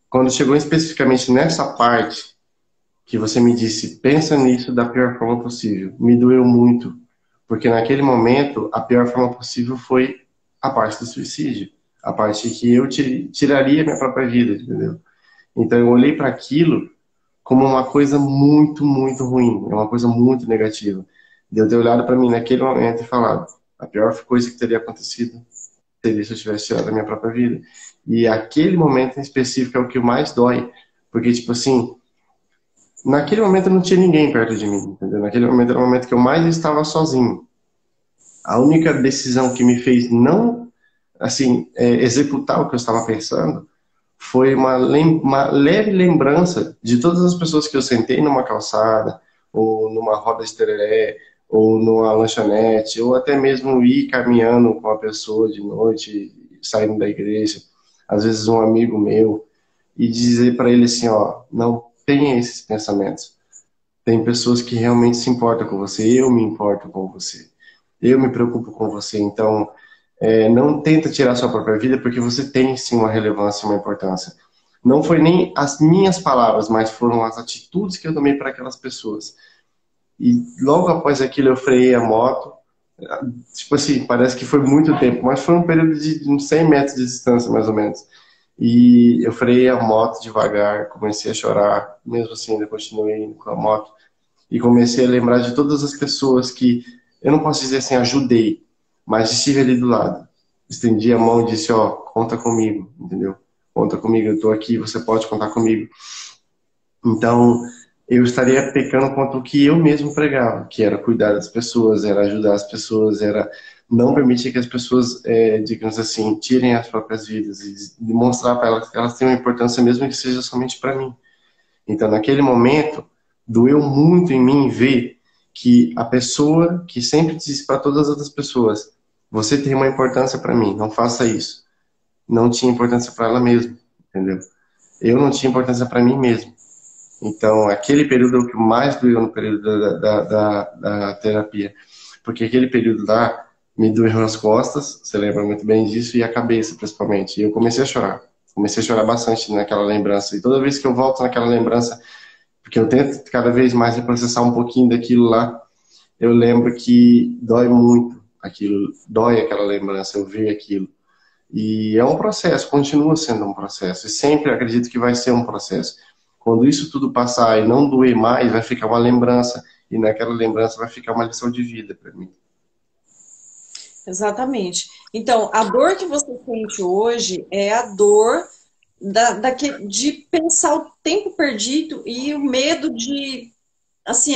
quando chegou especificamente nessa parte que você me disse, pensa nisso da pior forma possível, me doeu muito, porque naquele momento a pior forma possível foi a parte do suicídio, a parte que eu tiraria minha própria vida, entendeu? Então eu olhei para aquilo como uma coisa muito ruim, é uma coisa muito negativa. De eu ter olhado para mim naquele momento e falado, a pior coisa que teria acontecido seria se eu tivesse tirado a minha própria vida. E aquele momento em específico é o que mais dói, porque, tipo assim, naquele momento não tinha ninguém perto de mim, entendeu? Naquele momento era o momento que eu mais estava sozinho. A única decisão que me fez não, assim, executar o que eu estava pensando foi uma leve lembrança de todas as pessoas que eu sentei numa calçada, ou numa roda de tereré, ou numa lanchonete, ou até mesmo ir caminhando com uma pessoa de noite, saindo da igreja, às vezes um amigo meu, e dizer para ele assim, ó, não tenha esses pensamentos. Tem pessoas que realmente se importam com você, eu me importo com você, eu me preocupo com você, então não tenta tirar sua própria vida, porque você tem sim uma relevância, uma importância. Não foi nem as minhas palavras, mas foram as atitudes que eu tomei para aquelas pessoas. E logo após aquilo eu freiei a moto. Tipo assim, parece que foi muito tempo, mas foi um período de uns 100 metros de distância, mais ou menos. E eu freiei a moto devagar, comecei a chorar, mesmo assim ainda continuei indo com a moto. E comecei a lembrar de todas as pessoas que, eu não posso dizer assim, ajudei, mas estive ali do lado. Estendi a mão e disse, ó, conta comigo, entendeu? Conta comigo, eu tô aqui, você pode contar comigo. Então, eu estaria pecando contra o que eu mesmo pregava, que era cuidar das pessoas, era ajudar as pessoas, era não permitir que as pessoas, digamos assim, tirem as próprias vidas e demonstrar para elas que elas têm uma importância mesmo que seja somente para mim. Então, naquele momento, doeu muito em mim ver que a pessoa que sempre disse para todas as outras pessoas: você tem uma importância para mim, não faça isso. Não tinha importância para ela mesma, entendeu? Eu não tinha importância para mim mesmo. Então, aquele período é o que mais doeu no período da terapia. Porque aquele período lá me doeu as costas, você lembra muito bem disso, e a cabeça, principalmente. E eu comecei a chorar. Comecei a chorar bastante naquela lembrança. E toda vez que eu volto naquela lembrança, porque eu tento cada vez mais processar um pouquinho daquilo lá, eu lembro que dói muito aquilo, dói aquela lembrança, eu ver aquilo. E é um processo, continua sendo um processo, e sempre acredito que vai ser um processo. Quando isso tudo passar e não doer mais, vai ficar uma lembrança, e naquela lembrança vai ficar uma lição de vida para mim. Exatamente. Então, a dor que você sente hoje é a dor de pensar o tempo perdido e o medo de. Assim,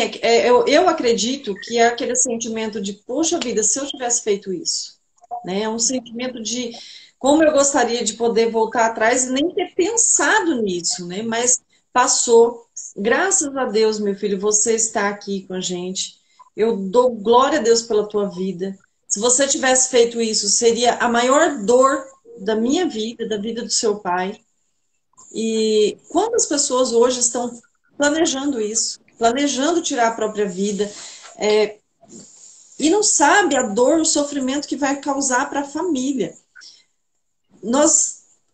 eu acredito que é aquele sentimento de, poxa vida, se eu tivesse feito isso. Né? É um sentimento de como eu gostaria de poder voltar atrás e nem ter pensado nisso, né? Mas passou. Graças a Deus, meu filho, você está aqui com a gente. Eu dou glória a Deus pela tua vida. Se você tivesse feito isso, seria a maior dor da minha vida, da vida do seu pai. E quantas pessoas hoje estão planejando isso, planejando tirar a própria vida, e não sabe a dor, o sofrimento que vai causar para a família.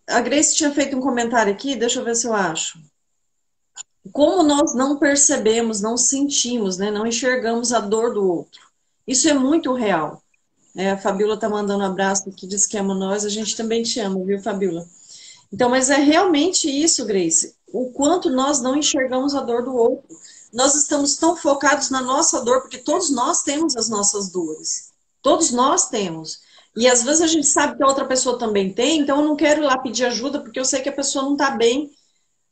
a Grace tinha feito um comentário aqui, deixa eu ver se eu acho. Como nós não percebemos, não sentimos, né, não enxergamos a dor do outro. Isso é muito real. A Fabiola tá mandando um abraço aqui, diz que ama nós, a gente também te ama, viu, Fabiola? Então, mas é realmente isso, Grace. O quanto nós não enxergamos a dor do outro. Nós estamos tão focados na nossa dor, porque todos nós temos as nossas dores. Todos nós temos. E às vezes a gente sabe que a outra pessoa também tem, então eu não quero ir lá pedir ajuda, porque eu sei que a pessoa não está bem.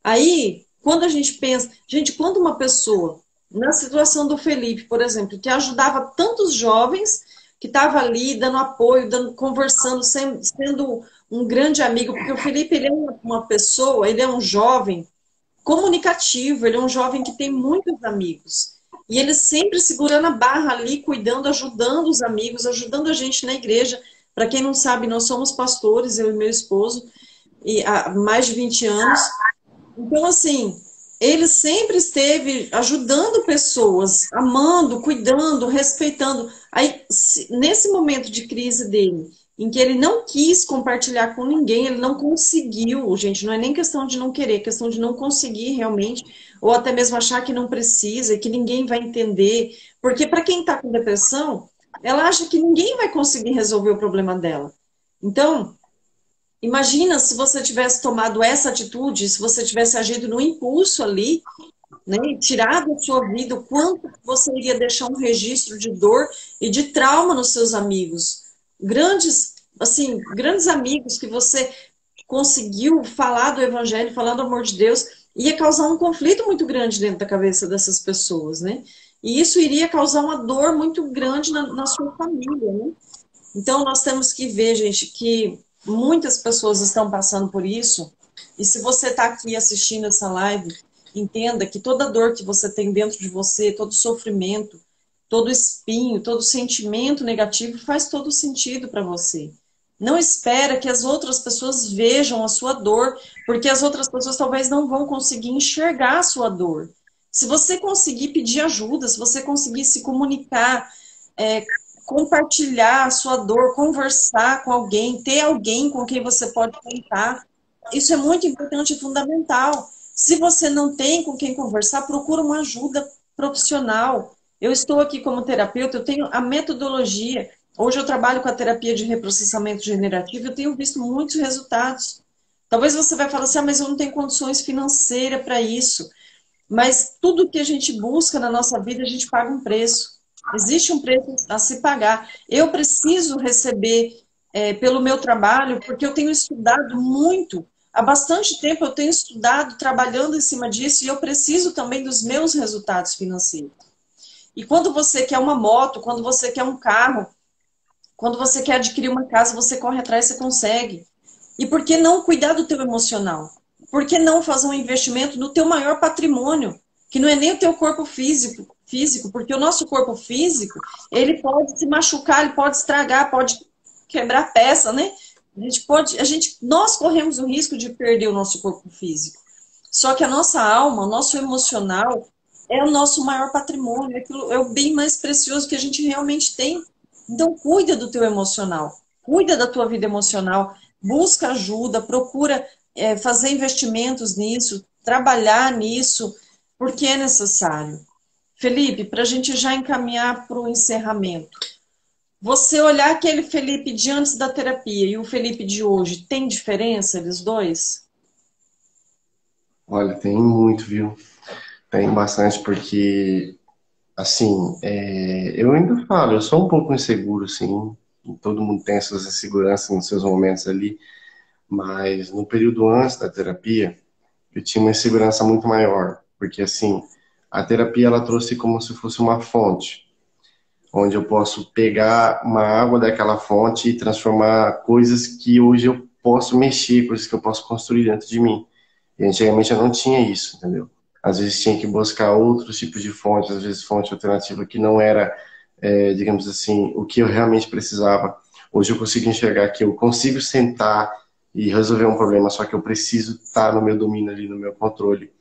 Aí, quando a gente pensa, gente, quando uma pessoa, na situação do Felipe, por exemplo, que ajudava tantos jovens, que estava ali dando apoio, conversando, sendo um grande amigo, porque o Felipe ele é uma pessoa, ele é um jovem comunicativo, ele é um jovem que tem muitos amigos. E ele sempre segurando a barra ali, cuidando, ajudando os amigos, ajudando a gente na igreja. Para quem não sabe, nós somos pastores, eu e meu esposo, e há mais de 20 anos. Então, assim, ele sempre esteve ajudando pessoas, amando, cuidando, respeitando. Aí, nesse momento de crise dele, em que ele não quis compartilhar com ninguém, ele não conseguiu, gente, não é nem questão de não querer, é questão de não conseguir realmente, ou até mesmo achar que não precisa, que ninguém vai entender. Porque para quem está com depressão, ela acha que ninguém vai conseguir resolver o problema dela. Então, imagina se você tivesse tomado essa atitude, se você tivesse agido no impulso ali, né, e tirado da sua vida, o quanto você iria deixar um registro de dor e de trauma nos seus amigos. Grandes, assim, grandes amigos que você conseguiu falar do evangelho, falar do amor de Deus, ia causar um conflito muito grande dentro da cabeça dessas pessoas, né? E isso iria causar uma dor muito grande na sua família, né? Então, nós temos que ver, gente, que muitas pessoas estão passando por isso. E se você está aqui assistindo essa live, entenda que toda dor que você tem dentro de você, todo sofrimento, todo espinho, todo sentimento negativo faz todo sentido para você. Não espera que as outras pessoas vejam a sua dor, porque as outras pessoas talvez não vão conseguir enxergar a sua dor. Se você conseguir pedir ajuda, se você conseguir se comunicar, é, compartilhar a sua dor, conversar com alguém, ter alguém com quem você pode contar. Isso é muito importante e fundamental. Se você não tem com quem conversar, procura uma ajuda profissional. Eu estou aqui como terapeuta, eu tenho a metodologia. Hoje eu trabalho com a terapia de reprocessamento generativo, eu tenho visto muitos resultados. Talvez você vai falar assim, mas eu não tenho condições financeiras para isso. Mas tudo que a gente busca na nossa vida, a gente paga um preço. Existe um preço a se pagar. Eu preciso receber pelo meu trabalho, porque eu tenho estudado muito. Há bastante tempo eu tenho estudado, trabalhando em cima disso, e eu preciso também dos meus resultados financeiros. E quando você quer uma moto, quando você quer um carro, quando você quer adquirir uma casa, você corre atrás, você consegue. E por que não cuidar do teu emocional? Por que não fazer um investimento no teu maior patrimônio, que não é nem o teu corpo físico, porque o nosso corpo físico, ele pode se machucar, ele pode estragar, pode quebrar peça, né? Nós corremos o risco de perder o nosso corpo físico. Só que a nossa alma, o nosso emocional, é o nosso maior patrimônio, é o bem mais precioso que a gente realmente tem. Então, cuida do teu emocional, cuida da tua vida emocional, busca ajuda, procura fazer investimentos nisso, trabalhar nisso, porque é necessário. Felipe, para a gente já encaminhar para o encerramento, você olhar aquele Felipe de antes da terapia e o Felipe de hoje, tem diferença eles dois? Olha, tem muito, viu? Tem bastante, porque, assim, eu ainda falo, eu sou um pouco inseguro, sim. Todo mundo tem suas inseguranças nos seus momentos ali, mas no período antes da terapia, eu tinha uma insegurança muito maior, porque, assim, a terapia ela trouxe como se fosse uma fonte, onde eu posso pegar uma água daquela fonte e transformar coisas que hoje eu posso mexer, coisas que eu posso construir dentro de mim. E antigamente eu não tinha isso, entendeu? Às vezes tinha que buscar outros tipos de fontes, às vezes fonte alternativa que não era, digamos assim, o que eu realmente precisava. Hoje eu consigo enxergar que eu consigo sentar e resolver um problema, só que eu preciso estar no meu domínio ali, no meu controle.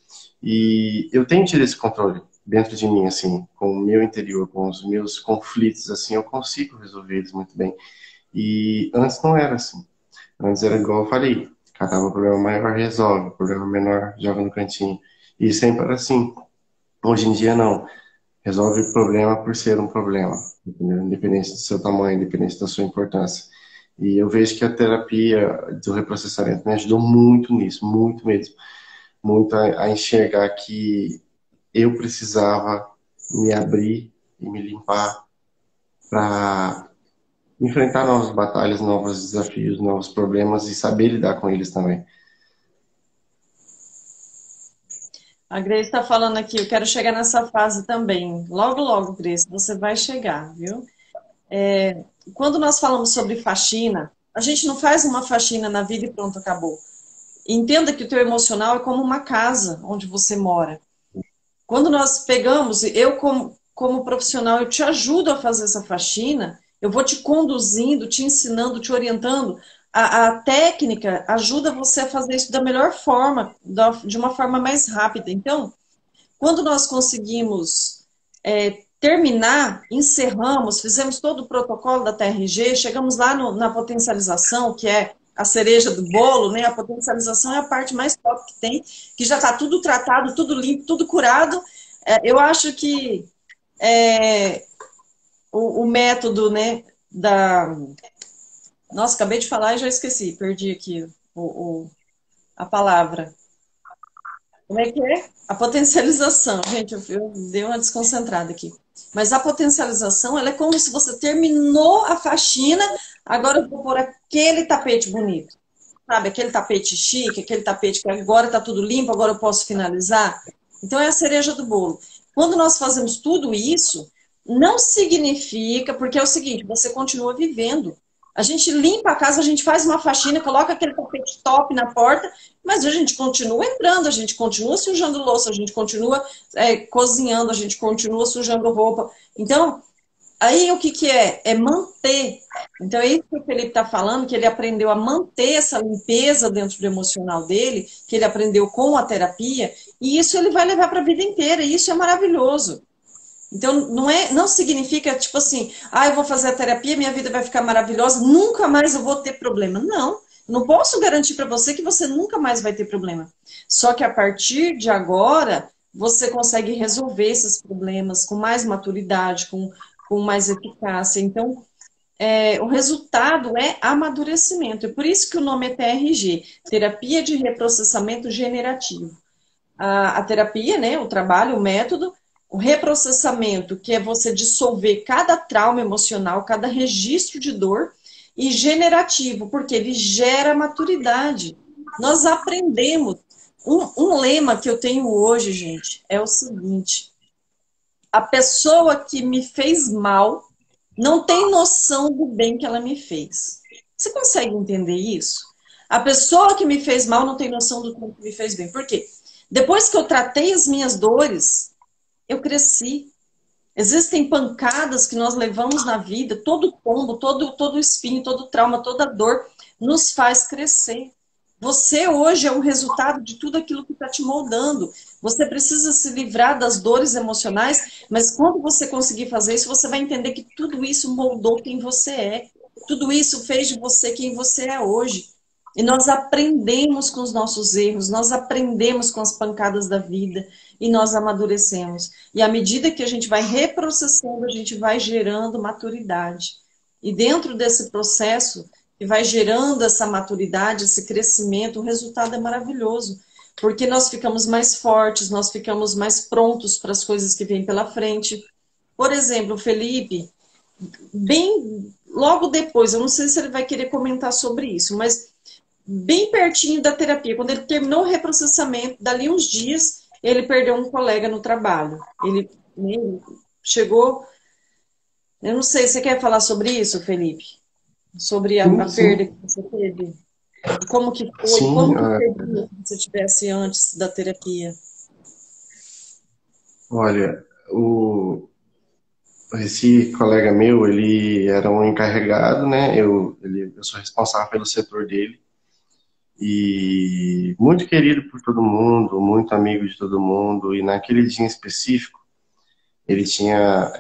E eu tenho tido esse controle dentro de mim, assim, com o meu interior, com os meus conflitos, assim, eu consigo resolver eles muito bem. E antes não era assim. Antes era igual eu falei, catava o problema maior, resolve, o problema menor, joga no cantinho. E sempre era assim. Hoje em dia, não. Resolve o problema por ser um problema, entendeu? Independente do seu tamanho, independente da sua importância. E eu vejo que a terapia do reprocessamento me ajudou muito nisso, muito mesmo. Muito a enxergar que eu precisava me abrir e me limpar para enfrentar novas batalhas, novos desafios, novos problemas e saber lidar com eles também. A Grace está falando aqui, eu quero chegar nessa fase também. Logo, logo, Grace, você vai chegar, viu? Quando nós falamos sobre faxina, a gente não faz uma faxina na vida e pronto, acabou. Entenda que o teu emocional é como uma casa onde você mora. Quando nós pegamos, eu como profissional, eu te ajudo a fazer essa faxina, eu vou te conduzindo, te ensinando, te orientando. A técnica ajuda você a fazer isso da melhor forma, de uma forma mais rápida. Então, quando nós conseguimos terminar, encerramos, fizemos todo o protocolo da TRG, chegamos lá na potencialização, que é a cereja do bolo, né? A potencialização é a parte mais top que tem, que já está tudo tratado, tudo limpo, tudo curado. Eu acho que é, o método, né, da... Nossa, acabei de falar e já esqueci, perdi aqui a palavra. Como é que é? A potencialização. Gente, eu dei uma desconcentrada aqui. Mas a potencialização, ela é como se você terminou a faxina, agora eu vou pôr aquele tapete bonito. Sabe? Aquele tapete chique, aquele tapete que agora está tudo limpo, agora eu posso finalizar. Então é a cereja do bolo. Quando nós fazemos tudo isso, não significa, porque é o seguinte, você continua vivendo. A gente limpa a casa, a gente faz uma faxina, coloca aquele tapete top na porta, mas a gente continua entrando, a gente continua sujando louça, a gente continua cozinhando, a gente continua sujando roupa. Então, aí o que, que é? É manter. Então, é isso que o Felipe está falando, que ele aprendeu a manter essa limpeza dentro do emocional dele, que ele aprendeu com a terapia, e isso ele vai levar para a vida inteira, e isso é maravilhoso. Então, não significa, tipo assim, eu vou fazer a terapia, minha vida vai ficar maravilhosa, nunca mais eu vou ter problema. Não, não posso garantir para você que você nunca mais vai ter problema. Só que a partir de agora, você consegue resolver esses problemas com mais maturidade, com mais eficácia. Então, o resultado é amadurecimento. É por isso que o nome é TRG, Terapia de Reprocessamento Generativo. A terapia, né, o trabalho, o método, o reprocessamento, que é você dissolver cada trauma emocional, cada registro de dor, e generativo, porque ele gera maturidade. Nós aprendemos. Um lema que eu tenho hoje, gente, é o seguinte: a pessoa que me fez mal não tem noção do bem que ela me fez. Você consegue entender isso? A pessoa que me fez mal não tem noção do que me fez bem. Por quê? Depois que eu tratei as minhas dores, eu cresci. Existem pancadas que nós levamos na vida, todo tombo, todo espinho, todo trauma, toda dor nos faz crescer. Você hoje é o resultado de tudo aquilo que está te moldando. Você precisa se livrar das dores emocionais, mas quando você conseguir fazer isso, você vai entender que tudo isso moldou quem você é. Tudo isso fez de você quem você é hoje. E nós aprendemos com os nossos erros, nós aprendemos com as pancadas da vida e nós amadurecemos. E à medida que a gente vai reprocessando, a gente vai gerando maturidade. E dentro desse processo, que vai gerando essa maturidade, esse crescimento, o resultado é maravilhoso. Porque nós ficamos mais fortes, nós ficamos mais prontos para as coisas que vêm pela frente. Por exemplo, o Felipe, bem logo depois, eu não sei se ele vai querer comentar sobre isso, mas bem pertinho da terapia, quando ele terminou o reprocessamento, dali uns dias, ele perdeu um colega no trabalho. Ele chegou. Eu não sei, você quer falar sobre isso, Felipe? Sobre Sim, a perda sim, que você teve? Como que foi? sim. Como que seria se você tivesse antes da terapia? Olha, esse colega meu, ele era um encarregado, né? Eu sou responsável pelo setor dele. E muito querido por todo mundo, muito amigo de todo mundo. E naquele dia em específico, ele tinha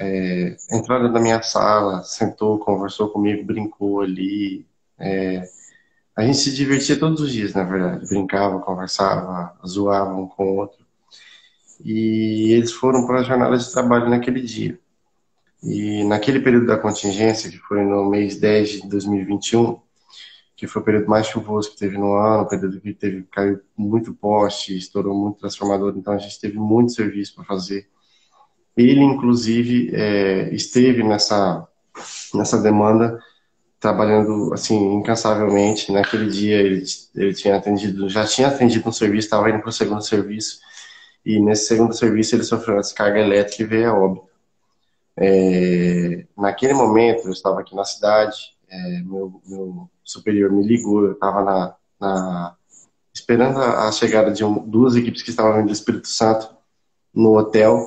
entrado na minha sala, sentou, conversou comigo, brincou ali. A gente se divertia todos os dias, na verdade. Brincava, conversava, zoava um com o outro. E eles foram para a jornada de trabalho naquele dia. E naquele período da contingência, que foi no mês 10 de 2021, que foi o período mais chuvoso que teve no ano, o período que teve, caiu muito poste, estourou muito transformador, então a gente teve muito serviço para fazer. Ele, inclusive, esteve nessa demanda, trabalhando assim incansavelmente. Naquele dia ele tinha atendido, já tinha atendido um serviço, estava indo para o segundo serviço, e nesse segundo serviço ele sofreu uma descarga elétrica e veio a óbito. Naquele momento eu estava aqui na cidade, meu superior me ligou, eu estava esperando a chegada de duas equipes que estavam vindo do Espírito Santo no hotel,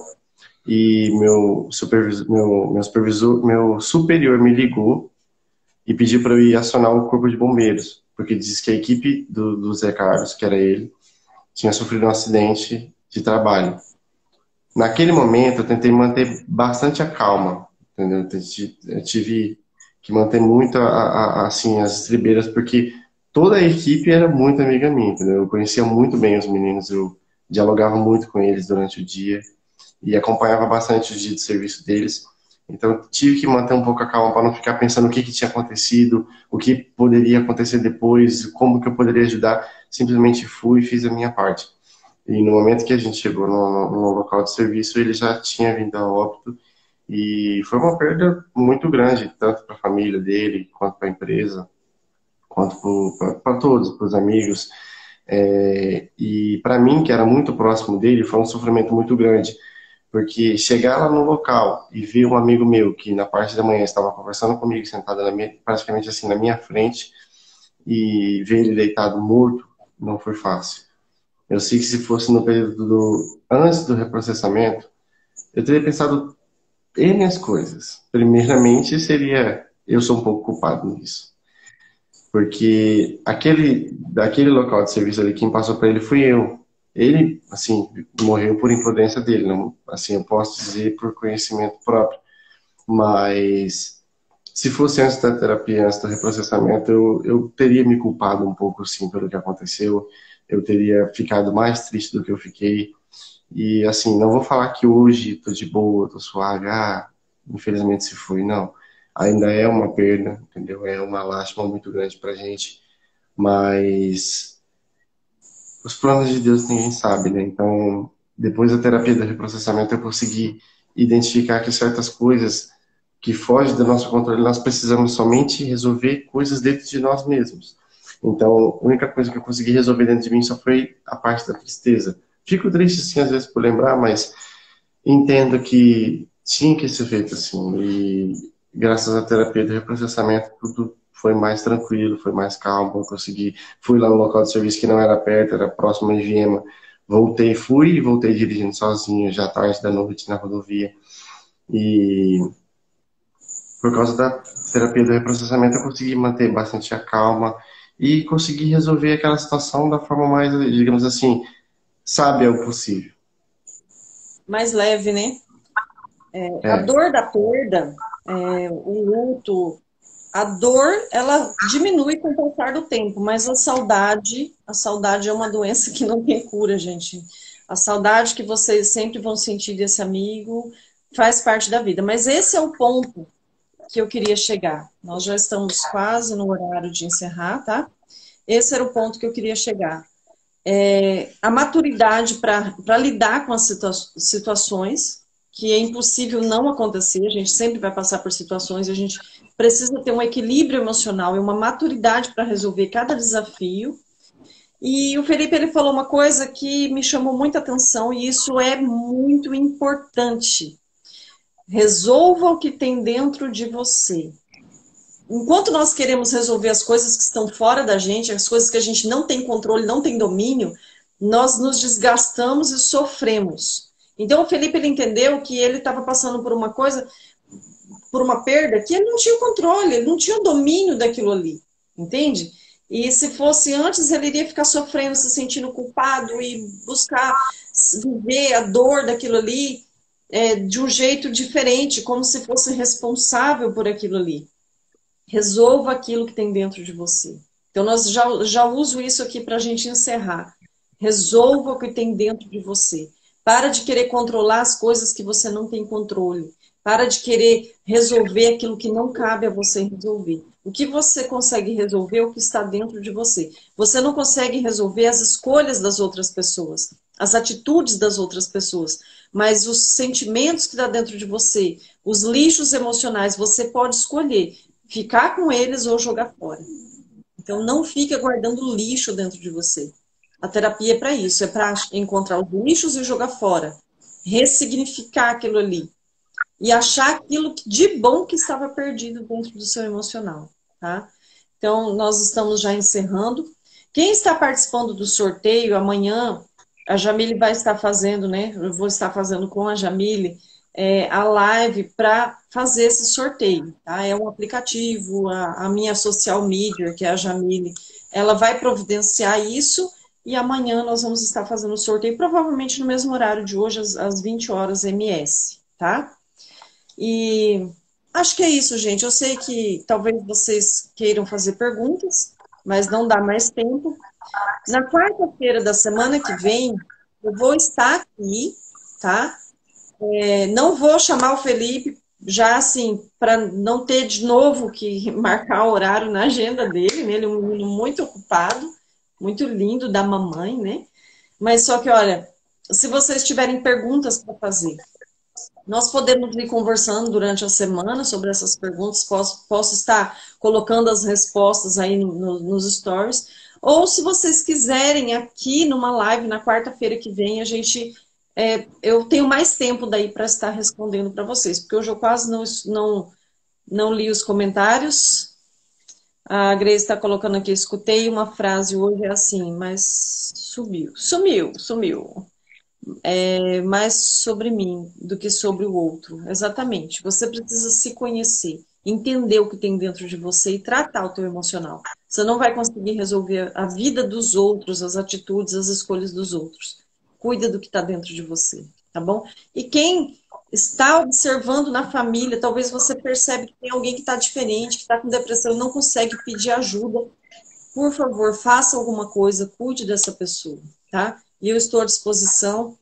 e meu superior me ligou e pediu para eu ir acionar o corpo de bombeiros, porque disse que a equipe do Zé Carlos, que era ele, tinha sofrido um acidente de trabalho. Naquele momento, eu tentei manter bastante a calma, entendeu? Eu tive que manter muito assim, as estribeiras, porque toda a equipe era muito amiga minha, entendeu? Eu conhecia muito bem os meninos, eu dialogava muito com eles durante o dia e acompanhava bastante o dia de serviço deles. Então, eu tive que manter um pouco a calma para não ficar pensando o que tinha acontecido, o que poderia acontecer depois, como que eu poderia ajudar. Simplesmente fui e fiz a minha parte. E no momento que a gente chegou no local de serviço, ele já tinha vindo a óbito, e foi uma perda muito grande, tanto para a família dele, quanto para a empresa, quanto para todos, para os amigos. E para mim, que era muito próximo dele, foi um sofrimento muito grande, porque chegar lá no local e ver um amigo meu que na parte da manhã estava conversando comigo, sentado praticamente assim na minha frente, e ver ele deitado morto, não foi fácil. Eu sei que se fosse no período antes do reprocessamento, eu teria pensado N as coisas. Primeiramente seria, eu sou um pouco culpado nisso. Porque daquele local de serviço ali, quem passou para ele fui eu. Ele, assim, morreu por imprudência dele, não, assim, eu posso dizer por conhecimento próprio. Mas se fosse antes da terapia, antes do reprocessamento, eu teria me culpado um pouco, sim, pelo que aconteceu. Eu teria ficado mais triste do que eu fiquei. E, assim, não vou falar que hoje tô de boa, tô suave, infelizmente se foi, não. Ainda é uma perda, entendeu? É uma lástima muito grande pra gente, mas os planos de Deus ninguém sabe, né? Então, depois da terapia do reprocessamento, eu consegui identificar que certas coisas que fogem do nosso controle, nós precisamos somente resolver coisas dentro de nós mesmos. Então, a única coisa que eu consegui resolver dentro de mim só foi a parte da tristeza. Fico triste, sim, às vezes, por lembrar, mas entendo que tinha que ser feito assim. E graças à terapia de reprocessamento, tudo foi mais tranquilo, foi mais calmo. Eu consegui, fui lá no local de serviço que não era perto, era próximo de Viema. Fui e voltei dirigindo sozinho, já tarde da noite na rodovia. E por causa da terapia do reprocessamento, eu consegui manter bastante a calma e consegui resolver aquela situação da forma mais, digamos assim, sábia o possível. Mais leve, né? A É, dor da perda, o luto, a dor, ela diminui com o passar do tempo, mas a saudade é uma doença que não tem cura, gente. A saudade que vocês sempre vão sentir desse amigo faz parte da vida. Mas esse é o ponto que eu queria chegar. Nós já estamos quase no horário de encerrar, tá? Esse era o ponto que eu queria chegar. A maturidade para lidar com as situações, que é impossível não acontecer, a gente sempre vai passar por situações, a gente precisa ter um equilíbrio emocional e uma maturidade para resolver cada desafio. E o Felipe, ele falou uma coisa que me chamou muita atenção, e isso é muito importante. Resolva o que tem dentro de você. Enquanto nós queremos resolver as coisas que estão fora da gente, as coisas que a gente não tem controle, não tem domínio, nós nos desgastamos e sofremos. Então o Felipe, ele entendeu que ele estava passando por uma coisa, por uma perda, que ele não tinha o controle, ele não tinha o domínio daquilo ali, entende? E se fosse antes, ele iria ficar sofrendo, se sentindo culpado e buscar viver a dor daquilo ali de um jeito diferente, como se fosse responsável por aquilo ali. Resolva aquilo que tem dentro de você. Então, nós já uso isso aqui para a gente encerrar. Resolva o que tem dentro de você. Para de querer controlar as coisas que você não tem controle. Para de querer resolver aquilo que não cabe a você resolver. O que você consegue resolver é o que está dentro de você. Você não consegue resolver as escolhas das outras pessoas, as atitudes das outras pessoas, mas os sentimentos que está dentro de você, os lixos emocionais, você pode escolher ficar com eles ou jogar fora. Então, não fica guardando lixo dentro de você. A terapia é para isso, é para encontrar os lixos e jogar fora. Ressignificar aquilo ali. E achar aquilo de bom que estava perdido dentro do seu emocional, tá? Então, nós estamos já encerrando. Quem está participando do sorteio, amanhã, a Jamile vai estar fazendo, né? Eu vou estar fazendo com a Jamile a live para fazer esse sorteio, tá? É um aplicativo, a minha social media, que é a Jamile, ela vai providenciar isso e amanhã nós vamos estar fazendo o sorteio, provavelmente no mesmo horário de hoje, às 20 horas MS, tá? E acho que é isso, gente. Eu sei que talvez vocês queiram fazer perguntas, mas não dá mais tempo. Na quarta-feira da semana que vem, eu vou estar aqui, tá? Não vou chamar o Felipe, já assim, para não ter de novo que marcar horário na agenda dele, né? Ele é um menino muito ocupado, muito lindo da mamãe, né? Mas só que, olha, se vocês tiverem perguntas para fazer, nós podemos ir conversando durante a semana sobre essas perguntas, posso estar colocando as respostas aí nos stories, ou se vocês quiserem aqui numa live na quarta-feira que vem, eu tenho mais tempo daí para estar respondendo para vocês, porque hoje eu quase não li os comentários. A Grace está colocando aqui, escutei uma frase hoje, é assim, mas sumiu mais sobre mim do que sobre o outro. Exatamente. Você precisa se conhecer, entender o que tem dentro de você e tratar o teu emocional. Você não vai conseguir resolver a vida dos outros, as atitudes, as escolhas dos outros. Cuida do que está dentro de você, tá bom? E quem está observando na família, talvez você percebe que tem alguém que está diferente, que está com depressão e não consegue pedir ajuda. Por favor, faça alguma coisa, cuide dessa pessoa, tá? E eu estou à disposição.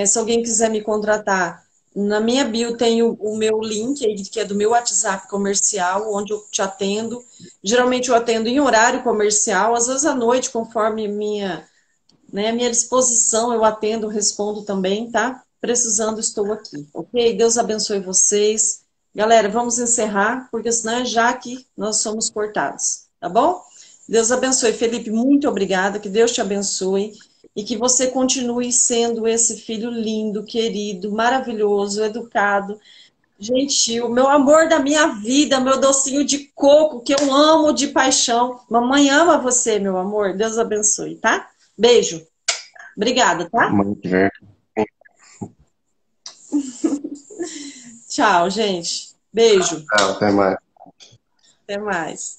Se alguém quiser me contratar, na minha bio tem o meu link, aí, que é do meu WhatsApp comercial, onde eu te atendo. Geralmente eu atendo em horário comercial, às vezes à noite, conforme minha disposição, eu atendo, respondo também, tá? Precisando, estou aqui, ok? Deus abençoe vocês. Galera, vamos encerrar, porque senão é já que nós somos cortados, tá bom? Deus abençoe. Felipe, muito obrigada, que Deus te abençoe e que você continue sendo esse filho lindo, querido, maravilhoso, educado, gentil, meu amor da minha vida, meu docinho de coco, que eu amo de paixão. Mamãe ama você, meu amor. Deus abençoe, tá? Beijo. Obrigada, tá? Muito. Tchau, gente. Beijo. Até mais. Até mais.